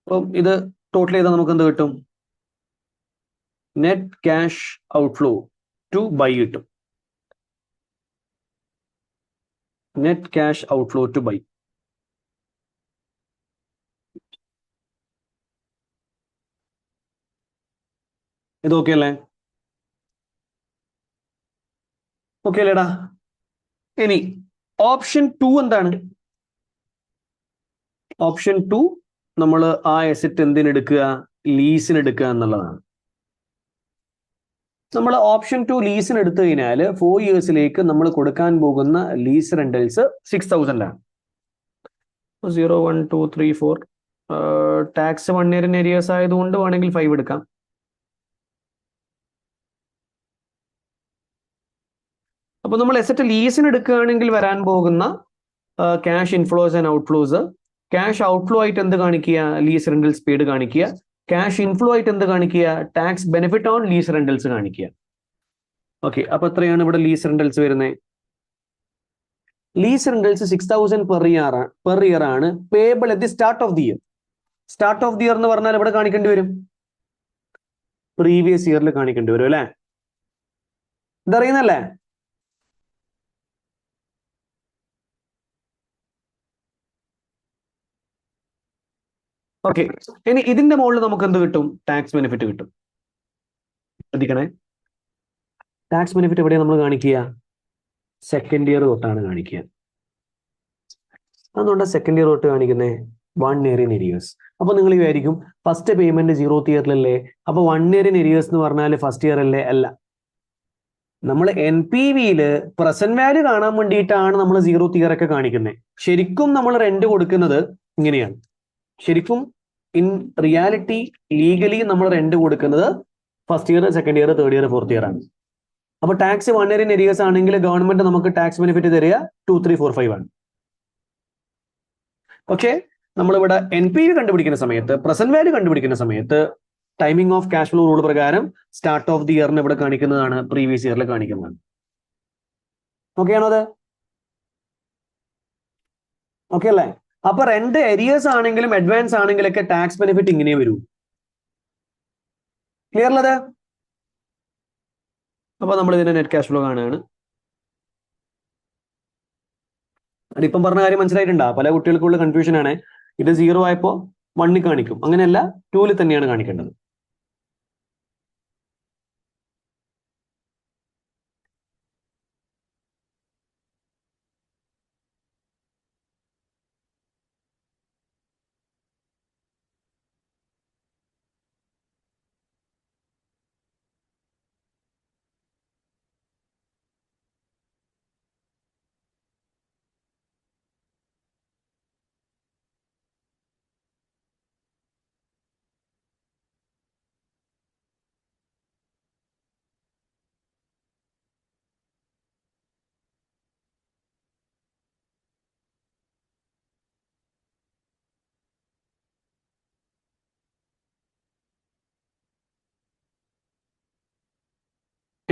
അപ്പം ഇത് ടോട്ടൽ ചെയ്താൽ നമുക്ക് എന്ത് കിട്ടും? Net cash outflow to buy കിട്ടും. Net cash outflow to buy. ഇത് ഓക്കെ അല്ലേ? ഓക്കെ അല്ലേടാ? ഇനി ഓപ്ഷൻ 2 എന്താണ്? ഓപ്ഷൻ 2 നമ്മൾ ആ അസറ്റ് എന്തിനെടുക്കുക? ലീസിന് എടുക്കുക എന്നുള്ളതാണ്. നമ്മൾ ഓപ്ഷൻ 2 ലീസിന് എടുത്തു കഴിഞ്ഞാൽ 4 yearsലേക്ക് നമ്മൾ കൊടുക്കാൻ പോകുന്ന ലീസ് റെന്റൽസ് 6,000 ആണ്. 0, 1, 2, 3, 4 ടാക്സ് 1 year in arrears ആയതുകൊണ്ട് വേണമെങ്കിൽ 5 എടുക്കാം. അപ്പൊ നമ്മൾ അസറ്റ് ലീസിന് എടുക്കുകയാണെങ്കിൽ വരാൻ പോകുന്ന cash inflows and outflows, cash outflow ആയിട്ട് എന്ത് കാണിക്കുക? ലീസ് റെന്റൽസ് പെയ്ഡ് കാണിക്കുക. ക്യാഷ് ഇൻഫ്ലോ ആയിട്ട് എന്ത് കാണിക്കുക? Tax benefit on lease rentals കാണിക്കുക. ഓക്കെ, അപ്പൊ എത്രയാണ് ഇവിടെ ലീസ് റെന്റൽസ് വരുന്നത്? ലീസ് റെന്റൽസ് 6,000 പെർ ഇയർ ആണ്. Payable at the start of the year. Start of the year എന്ന് പറഞ്ഞാൽ ഇവിടെ കാണിക്കേണ്ടി വരും, പ്രീവിയസ് ഇയറിൽ കാണിക്കേണ്ടി വരും, അല്ലെ? ഇതറിയുന്നല്ലേ? ഓക്കെ, ഇനി ഇതിന്റെ മുകളിൽ നമുക്ക് എന്ത് കിട്ടും? ടാക്സ് ബെനിഫിറ്റ് കിട്ടും. ശ്രദ്ധിക്കണേ, ടാക്സ് ബെനിഫിറ്റ് എവിടെയാണ് നമ്മൾ കാണിക്കുക? സെക്കൻഡ് ഇയർ തൊട്ടാണ് കാണിക്കുക. അതുകൊണ്ട് സെക്കൻഡ് ഇയർ തൊട്ട് കാണിക്കുന്നത് 1 year in arrears. അപ്പൊ നിങ്ങൾ വിചാരിക്കും ഫസ്റ്റ് പേയ്മെന്റ് 0th ഇയറിലല്ലേ, അപ്പൊ 1 year in arrears എന്ന് പറഞ്ഞാൽ ഫസ്റ്റ് ഇയർ അല്ലേ? അല്ല, നമ്മൾ NPV-യില് പ്രസന്റ് വാല്യൂ കാണാൻ വേണ്ടിയിട്ടാണ് നമ്മൾ 0th ഇയർ ഒക്കെ കാണിക്കുന്നത്. ശരിക്കും നമ്മൾ റെന്റ് കൊടുക്കുന്നത് ഇങ്ങനെയാണ്. ശരിക്കും ഇൻ റിയാലിറ്റി ലീഗലി നമ്മൾ റെന്റ് കൊടുക്കുന്നത് first year, second year, third year, fourth year ആണ്. അപ്പൊ ടാക്സ് 1 year in arrears ആണെങ്കിൽ ഗവൺമെന്റ് നമുക്ക് ടാക്സ് ബെനിഫിറ്റ് തരിക 2, 3, 4, 5 ആണ്. പക്ഷേ നമ്മളിവിടെ NPV കണ്ടുപിടിക്കുന്ന സമയത്ത്, പ്രസന്റ് വാല്യൂ കണ്ടുപിടിക്കുന്ന സമയത്ത് timing of cash flow rule പ്രകാരം സ്റ്റാർട്ട് ഓഫ് ദി ഇയറിന് ഇവിടെ കാണിക്കുന്നതാണ്, പ്രീവിയസ് ഇയറിൽ കാണിക്കുന്നതാണ്. ഓക്കെ ആണോ? അത് ഓക്കെ അല്ലേ? അപ്പൊ റെന്റ് അരിയേഴ്സ് ആണെങ്കിലും അഡ്വാൻസ് ആണെങ്കിലൊക്കെ ടാക്സ് ബെനിഫിറ്റ് ഇങ്ങനെ വരൂ. ക്ലിയർ ഉള്ളത്? അപ്പൊ നമ്മൾ ഇതിന്റെ നെറ്റ് ക്യാഷ് ഫ്ലോ കാണുകയാണ്. അതിപ്പം പറഞ്ഞ കാര്യം മനസ്സിലായിട്ടുണ്ടോ? പല കുട്ടികൾക്കുള്ള കൺഫ്യൂഷൻ ആണ്. ഇത് 0 ആയപ്പോ 1 കാണിക്കും, അങ്ങനെയല്ല, 2 തന്നെയാണ് കാണിക്കേണ്ടത്.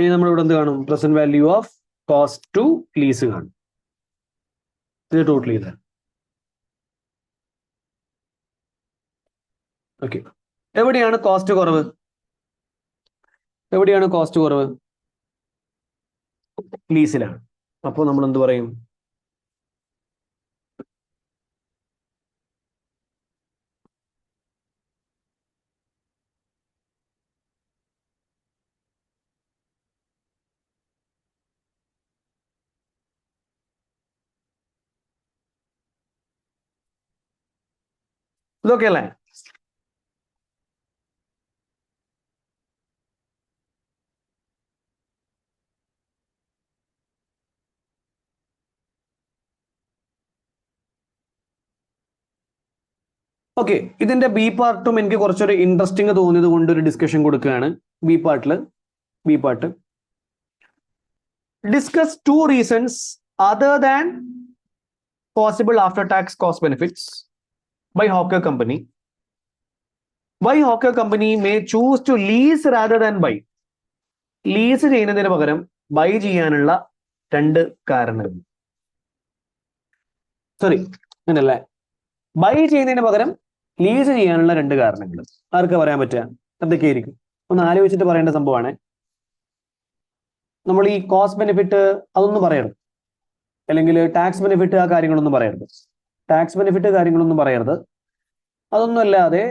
ഇനി നമ്മൾ ഇവിടെ എന്ത് കാണും? Present value of cost to lease കാണും. ഇത് ടോട്ടൽ ചെയ്താൽ ഓക്കെ. എവിടെയാണ് കോസ്റ്റ് കുറവ്? എവിടെയാണ് കോസ്റ്റ് കുറവ്? ലീസിലാണ്. അപ്പോൾ നമ്മൾ എന്ത് പറയും? ഇതൊക്കെ അല്ലേ? ഓക്കെ, ഇതിന്റെ ബി പാർട്ടും എനിക്ക് കുറച്ചൊരു ഇൻട്രസ്റ്റിംഗ് തോന്നിയത് കൊണ്ട് ഒരു ഡിസ്കഷൻ കൊടുക്കുകയാണ്. B part discuss 2 reasons other than possible after tax cost benefits by Hawker company. Why Hawker company may choose to lease rather than buy. Lease ചെയ്യുന്നതിന് പകരം ബൈ ചെയ്യാനുള്ള 2 കാരണങ്ങൾ. സോറി, അങ്ങനല്ലേ, ബൈ ചെയ്യുന്നതിന് പകരം ലീസ് ചെയ്യാനുള്ള 2 കാരണങ്ങൾ. ആർക്ക് പറയാൻ പറ്റുക? എന്തൊക്കെയായിരിക്കും? ഒന്ന് ആലോചിച്ചിട്ട് പറയേണ്ട സംഭവമാണ്. നമ്മൾ ഈ കോസ്റ്റ് ബെനിഫിറ്റ് അതൊന്നും പറയരുത്, അല്ലെങ്കിൽ ടാക്സ് ബെനിഫിറ്റ് ആ കാര്യങ്ങളൊന്നും പറയരുത്. ടാക്സ് ബെനിഫിറ്റ് കാര്യങ്ങളൊന്നും പറയരുത്. അതൊന്നും അല്ലാതെ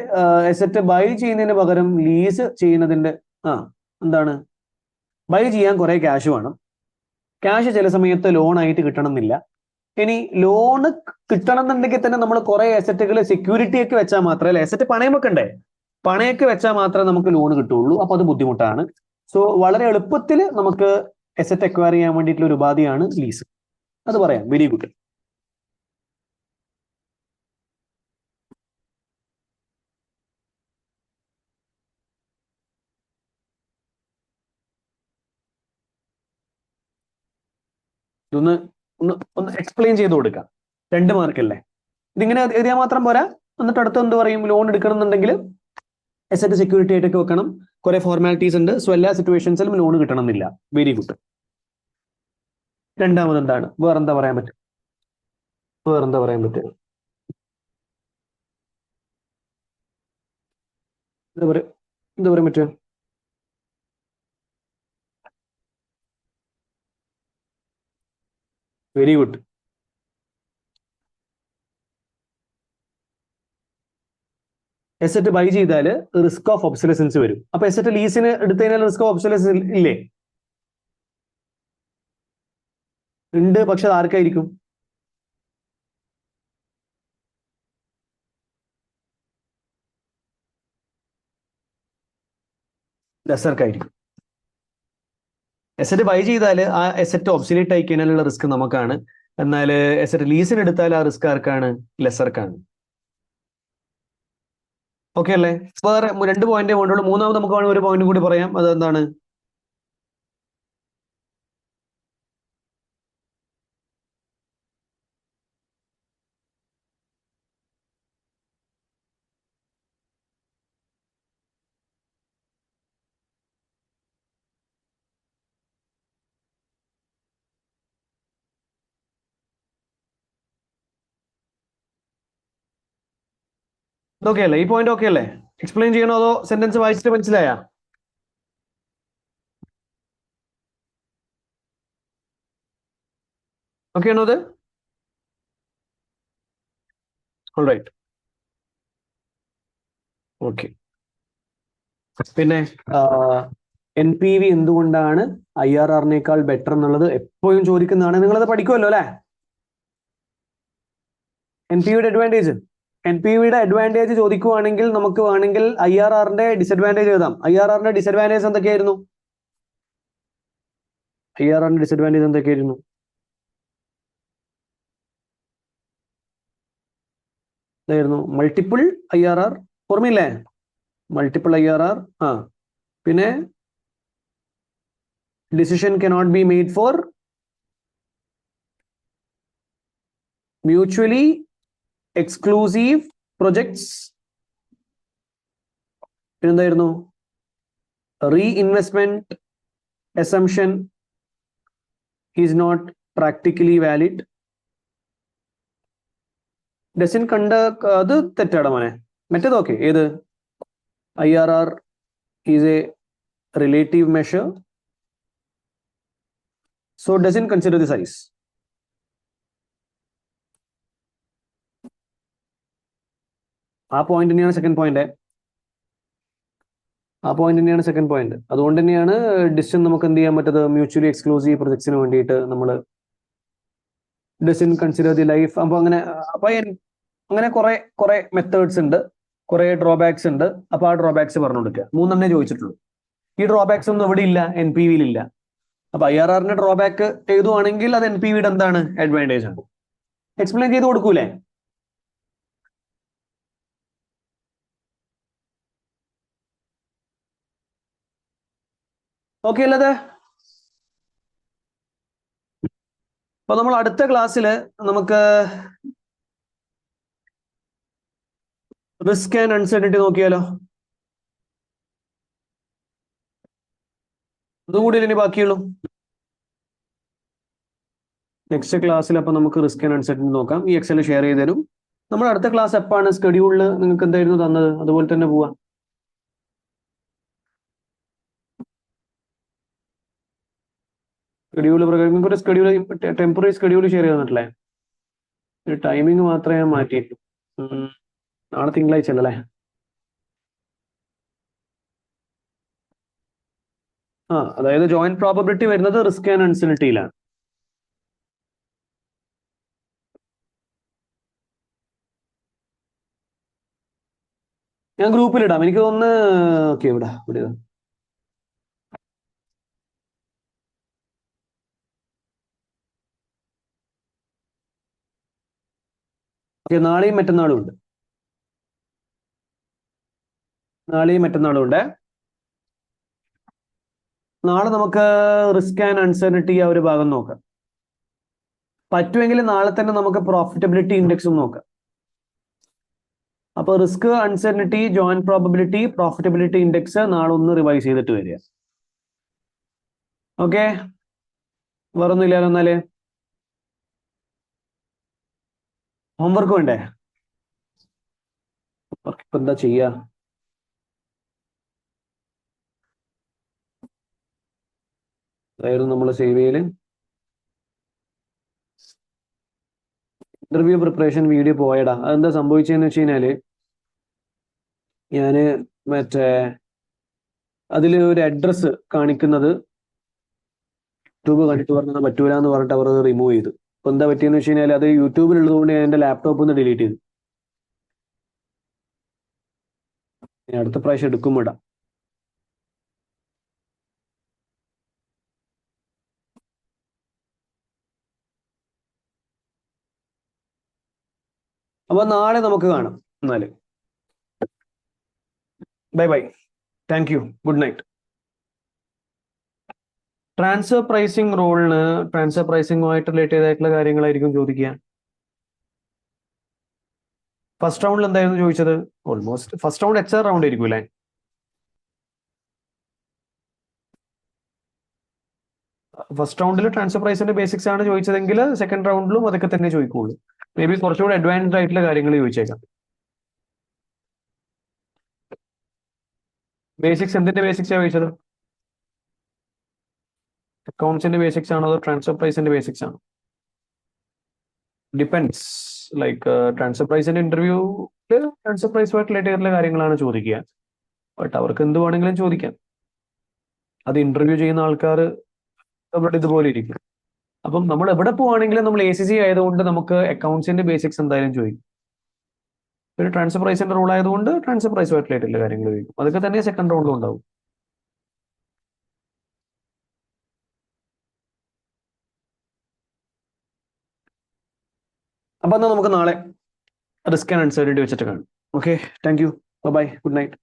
അസറ്റ് ബൈ ചെയ്യുന്നതിന് പകരം ലീസ് ചെയ്യുന്നതിന്റെ എന്താണ്? ബൈ ചെയ്യാൻ കുറെ ക്യാഷ് വേണം. ക്യാഷ് ചില സമയത്ത് ലോൺ ആയിട്ട് കിട്ടണം എന്നില്ല. ഇനി ലോണ് കിട്ടണം എന്നുണ്ടെങ്കിൽ തന്നെ നമ്മൾ കുറെ അസറ്റുകൾ സെക്യൂരിറ്റി ഒക്കെ വെച്ചാൽ മാത്രമേ, അസറ്റ് പണയം വെക്കണ്ടേ, പണയൊക്കെ വെച്ചാൽ മാത്രമേ നമുക്ക് ലോൺ കിട്ടുള്ളൂ. അപ്പൊ അത് ബുദ്ധിമുട്ടാണ്. സോ വളരെ എളുപ്പത്തിൽ നമുക്ക് അസറ്റ് അക്വയർ ചെയ്യാൻ വേണ്ടിയിട്ടുള്ള ഒരു ഉപാധിയാണ് ലീസ്. അത് പറയാം. Very good. ഇതൊന്ന് ഒന്ന് എക്സ്പ്ലെയിൻ ചെയ്ത് കൊടുക്കാം. 2 മാർക്കല്ലേ? ഇതിങ്ങനെ എഴുതിയാൽ മാത്രം പോരാ. എന്നിട്ട് അടുത്ത് എന്ത് പറയും? ലോൺ എടുക്കണം എന്നുണ്ടെങ്കിൽ അസറ്റ് സെക്യൂരിറ്റി ആയിട്ടൊക്കെ വെക്കണം. കുറെ ഫോർമാലിറ്റീസ് ഉണ്ട്. സോ എല്ലാ സിറ്റുവേഷൻസിലും ലോൺ കിട്ടണം എന്നില്ല. Very good. രണ്ടാമത് എന്താണ്? വേറെന്താ പറയാൻ പറ്റും? എന്താ പറയാൻ പറ്റും? Very good. എസറ്റ് ബൈ ചെയ്താൽ റിസ്ക് ഓഫ് ഒബ്സലസൻസ് വരും. അപ്പൊ എസറ്റ് ലീസിന് എടുത്തു കഴിഞ്ഞാൽ റിസ്ക് ഓഫ് ഒബ്സലസൻസ് ഇല്ലേ? ഉണ്ട്. പക്ഷെ അത് ആർക്കായിരിക്കും? ലെസർക്കായിരിക്കും. എസറ്റ് ബൈ ചെയ്താൽ ആ എസറ്റ് ഒബ്സലേറ്റ് ആയി കഴിഞ്ഞാലുള്ള റിസ്ക് നമുക്കാണ്. എന്നാൽ എസറ്റ് ലീസിന് എടുത്താൽ ആ റിസ്ക് ആർക്കാണ്? ലെസർക്കാണ്. ഓക്കെ അല്ലേ? വേറെ 2 പോയിന്റ് കൊണ്ടുള്ളൂ. മൂന്നാമത് നമുക്ക് വേണമെങ്കിൽ ഒരു പോയിന്റ് കൂടി പറയാം. അത് എന്താണ്? ഓക്കെ അല്ലേ? ഈ പോയിന്റ് ഓക്കെ അല്ലേ? എക്സ്പ്ലെയിൻ ചെയ്യണോ അതോ സെന്റൻസ് വായിച്ചിട്ട് മനസ്സിലായാ? ഓക്കെ ആണോ അത്? ഓൾറൈറ്റ്. ഓക്കെ. പിന്നെ NPV എന്തുകൊണ്ടാണ് IRRനേക്കാൾ ബെറ്റർ എന്നുള്ളത് എപ്പോഴും ചോദിക്കുന്നതാണ്. നിങ്ങളത് പഠിക്കുമല്ലോ അല്ലെ? NPVയുടെ അഡ്വാൻറ്റേജ് ചോദിക്കുവാണെങ്കിൽ നമുക്ക് വേണമെങ്കിൽ IRRന്റെ ഡിസഡ്വാൻറ്റേജ് എഴുതാം. IRRന്റെ ഡിസഡ്വാൻറ്റേജ് എന്തൊക്കെയായിരുന്നു? Multiple IRR. ഓർമ്മയില്ലേ? Multiple IRR. പിന്നെ decision cannot be made for mutually exclusive projects. പിന്നെന്തായിരുന്നു? Reinvestment assumption is not practically valid. Doesn't conduct അത് തെറ്റാണ് മോനെ. മറ്റേത് ഓക്കെ. ഏത് IRR is a relative measure, so doesn't consider the size. ആ point തന്നെയാണ് സെക്കൻഡ് പോയിന്റ്. ആ പോയിന്റ് തന്നെയാണ് സെക്കൻഡ് പോയിന്റ്. അതുകൊണ്ട് തന്നെയാണ് ഡിസിഷൻ നമുക്ക് എന്ത് ചെയ്യാൻ പറ്റത്, മ്യൂച്വലി എക്സ്ക്ലൂസീവ് പ്രൊജക്ട്സിന് വേണ്ടിയിട്ട് നമ്മൾ ഡസൻ കൺസിഡർ ദി ലൈഫ്. അപ്പൊ അങ്ങനെ കുറെ മെത്തേഡ്സ് ഉണ്ട്, കുറെ ഡ്രോബാക്സ് ഉണ്ട്. അപ്പൊ ആ ഡ്രോബാക്സ് പറഞ്ഞു കൊടുക്കുക. മൂന്നെണ്ണേ ചോദിച്ചിട്ടുള്ളൂ. ഈ ഡ്രോബാക്സ് ഒന്നും ഇവിടെ ഇല്ല, NPV ഇല്ല. അപ്പൊ IRRന്റെ ഡ്രോബാക്ക് എഴുതുവാണെങ്കിൽ അത് NPVയുടെ എന്താണ്, അഡ്വാൻറ്റേജ് ആണ്. എക്സ്പ്ലെയിൻ ചെയ്ത് കൊടുക്കൂലേ? ഓക്കെ അല്ലത്? അപ്പൊ നമ്മൾ അടുത്ത ക്ലാസ്സിൽ നമുക്ക് റിസ്ക് ആൻഡ് അൺസർട്ടനിറ്റി നോക്കിയാലോ. അതും കൂടി ഇനി ബാക്കിയുള്ളൂ. നെക്സ്റ്റ് ക്ലാസ്സിൽ അപ്പൊ നമുക്ക് റിസ്ക് ആൻഡ് അൺസർട്ടനിറ്റി നോക്കാം. ഈ എക്സൽ ഷെയർ ചെയ്ത് തരും. നമ്മൾ അടുത്ത ക്ലാസ് എപ്പാണ് സ്കെഡ്യൂളിൽ നിങ്ങൾക്ക് എന്തായിരുന്നു തന്നത്, അതുപോലെ തന്നെ പോവാം. ഷെഡ്യൂൾ പ്രകാരം നിങ്ങൾക്ക് ഒരു സ്കെഡ്യൂൾ, ടെമ്പററി സ്കെഡ്യൂൾ ഷെയർ ചെയ്ത് തന്നിട്ടില്ലേ? ഒരു ടൈമിംഗ് മാത്രമേ ഞാൻ മാറ്റിയിട്ടു. നാളെ തിങ്കളാഴ്ച അല്ലേ? അതായത് ജോയിന്റ് പ്രോബബിലിറ്റി വരുന്നത് റിസ്ക് ആൻഡ് അൺസർട്ടനിറ്റിയിലാണ്. ഞാൻ ഗ്രൂപ്പിൽ ഇടാം. എനിക്ക് തോന്നുന്നു ഓക്കെ ഇവിടെ നാളെയും മറ്റന്നാളും ഉണ്ട്. നാളെയും മറ്റന്നാളും ഉണ്ട്. നാളെ നമുക്ക് റിസ്ക് ആൻഡ് അൺസർട്ടനിറ്റി ആ ഒരു ഭാഗം നോക്കാം. പറ്റുമെങ്കിൽ നാളെ തന്നെ നമുക്ക് പ്രോഫിറ്റബിലിറ്റി ഇൻഡെക്സും നോക്കാം. അപ്പൊ risk, uncertainty, joint probability, profitability index നാളെ ഒന്ന് റിവൈസ് ചെയ്തിട്ട് വരിക. ഓക്കെ, വേറൊന്നും ഇല്ലാലോ? എന്നാല് ഹോംവർക്ക് വേണ്ടേ? ഇപ്പൊ എന്താ ചെയ്യാ? അതായത് നമ്മൾ സേവ് ചെയ്യല് ഇന്റർവ്യൂ പ്രിപ്പറേഷൻ വീഡിയോ പോയടാ. അതെന്താ സംഭവിച്ചതെന്ന് വെച്ച് കഴിഞ്ഞാല് ഞാന് മറ്റേ അതിൽ ഒരു അഡ്രസ്സ് കാണിക്കുന്നത് യൂട്യൂബ് കണ്ടിട്ട് പറഞ്ഞാൽ പറ്റൂല എന്ന് പറഞ്ഞിട്ട് അവർ റിമൂവ് ചെയ്തു. അപ്പൊ എന്താ പറ്റിയെന്ന് വെച്ച് കഴിഞ്ഞാൽ അത് യൂട്യൂബിൽ ഉള്ളതുകൊണ്ട് ഞാൻ എന്റെ ലാപ്ടോപ്പിൽ നിന്ന് ഡിലീറ്റ് ചെയ്തു. ഞാൻ അടുത്ത പ്രാവശ്യം എടുക്കും ഇടാം. അപ്പൊ നാളെ നമുക്ക് കാണാം. എന്നാല് bye bye, thank you, good night. Transfer pricing റോളിന് ട്രാൻസ്ഫർ പ്രൈസിംഗുമായിട്ട് റിലേറ്റഡ് ആയിട്ടുള്ള കാര്യങ്ങളായിരിക്കും ചോദിക്കുക. ഫസ്റ്റ് റൗണ്ടിൽ എന്തായിരുന്നു ചോദിച്ചത്? Almost first round HR round ആയിരിക്കും അല്ലേ? ഫസ്റ്റ് റൗണ്ടിൽ ട്രാൻസ്ഫർ പ്രൈസിന്റെ ബേസിക്സ് ആണ് ചോദിച്ചതെങ്കിൽ സെക്കൻഡ് റൗണ്ടിലും അതൊക്കെ തന്നെ ചോദിക്കുള്ളൂ. മേ ബി കുറച്ചുകൂടി അഡ്വാൻസ്ഡ് ആയിട്ടുള്ള കാര്യങ്ങൾ ചോദിച്ചേക്കാം. ബേസിക്സ് എന്തിന്റെ ബേസിക്സ് ആണ് ചോദിച്ചത്? അക്കൗണ്ട്സിന്റെ ബേസിക്സ് ആണോ അതോ ട്രാൻസ്ഫർ പ്രൈസിന്റെ ബേസിക്സ് ആണോ? ഡിപ്പെൻഡ്സ്. ലൈക്ക് ട്രാൻസ്ഫർ പ്രൈസിന്റെ ഇന്റർവ്യൂ ട്രാൻസ്ഫർ പ്രൈസുമായിട്ട് റിലേറ്റ് ചെയ്തിട്ടുള്ള കാര്യങ്ങളാണ് ചോദിക്കുക. ബട്ട് അവർക്ക് എന്ത് വേണമെങ്കിലും ചോദിക്കാം. അത് ഇന്റർവ്യൂ ചെയ്യുന്ന ആൾക്കാർ അവിടെ ഇതുപോലെ ഇരിക്കും. അപ്പം നമ്മൾ എവിടെ പോവാണെങ്കിലും നമ്മൾ ACC ആയതുകൊണ്ട് നമുക്ക് അക്കൗണ്ട്സിന്റെ ബേസിക്സ് എന്തായാലും ചോദിക്കും. ഒരു ട്രാൻസ്ഫർ പ്രൈസിന്റെ റൂൾ ആയതുകൊണ്ട് ട്രാൻസ്ഫർ പ്രൈസുമായിട്ട് റിലേറ്റ് ചെയ്തിട്ടുള്ള കാര്യങ്ങൾ ചോദിക്കും. അതൊക്കെ തന്നെ സെക്കൻഡ് റൗണ്ടിലും ഉണ്ടാവും. അപ്പൊ എന്നാൽ നമുക്ക് നാളെ റിസ്ക് ആൻഡ് അൺസർട്ടനിറ്റി വെച്ചിട്ട് കാണാം. Okay, thank you, bye, good night.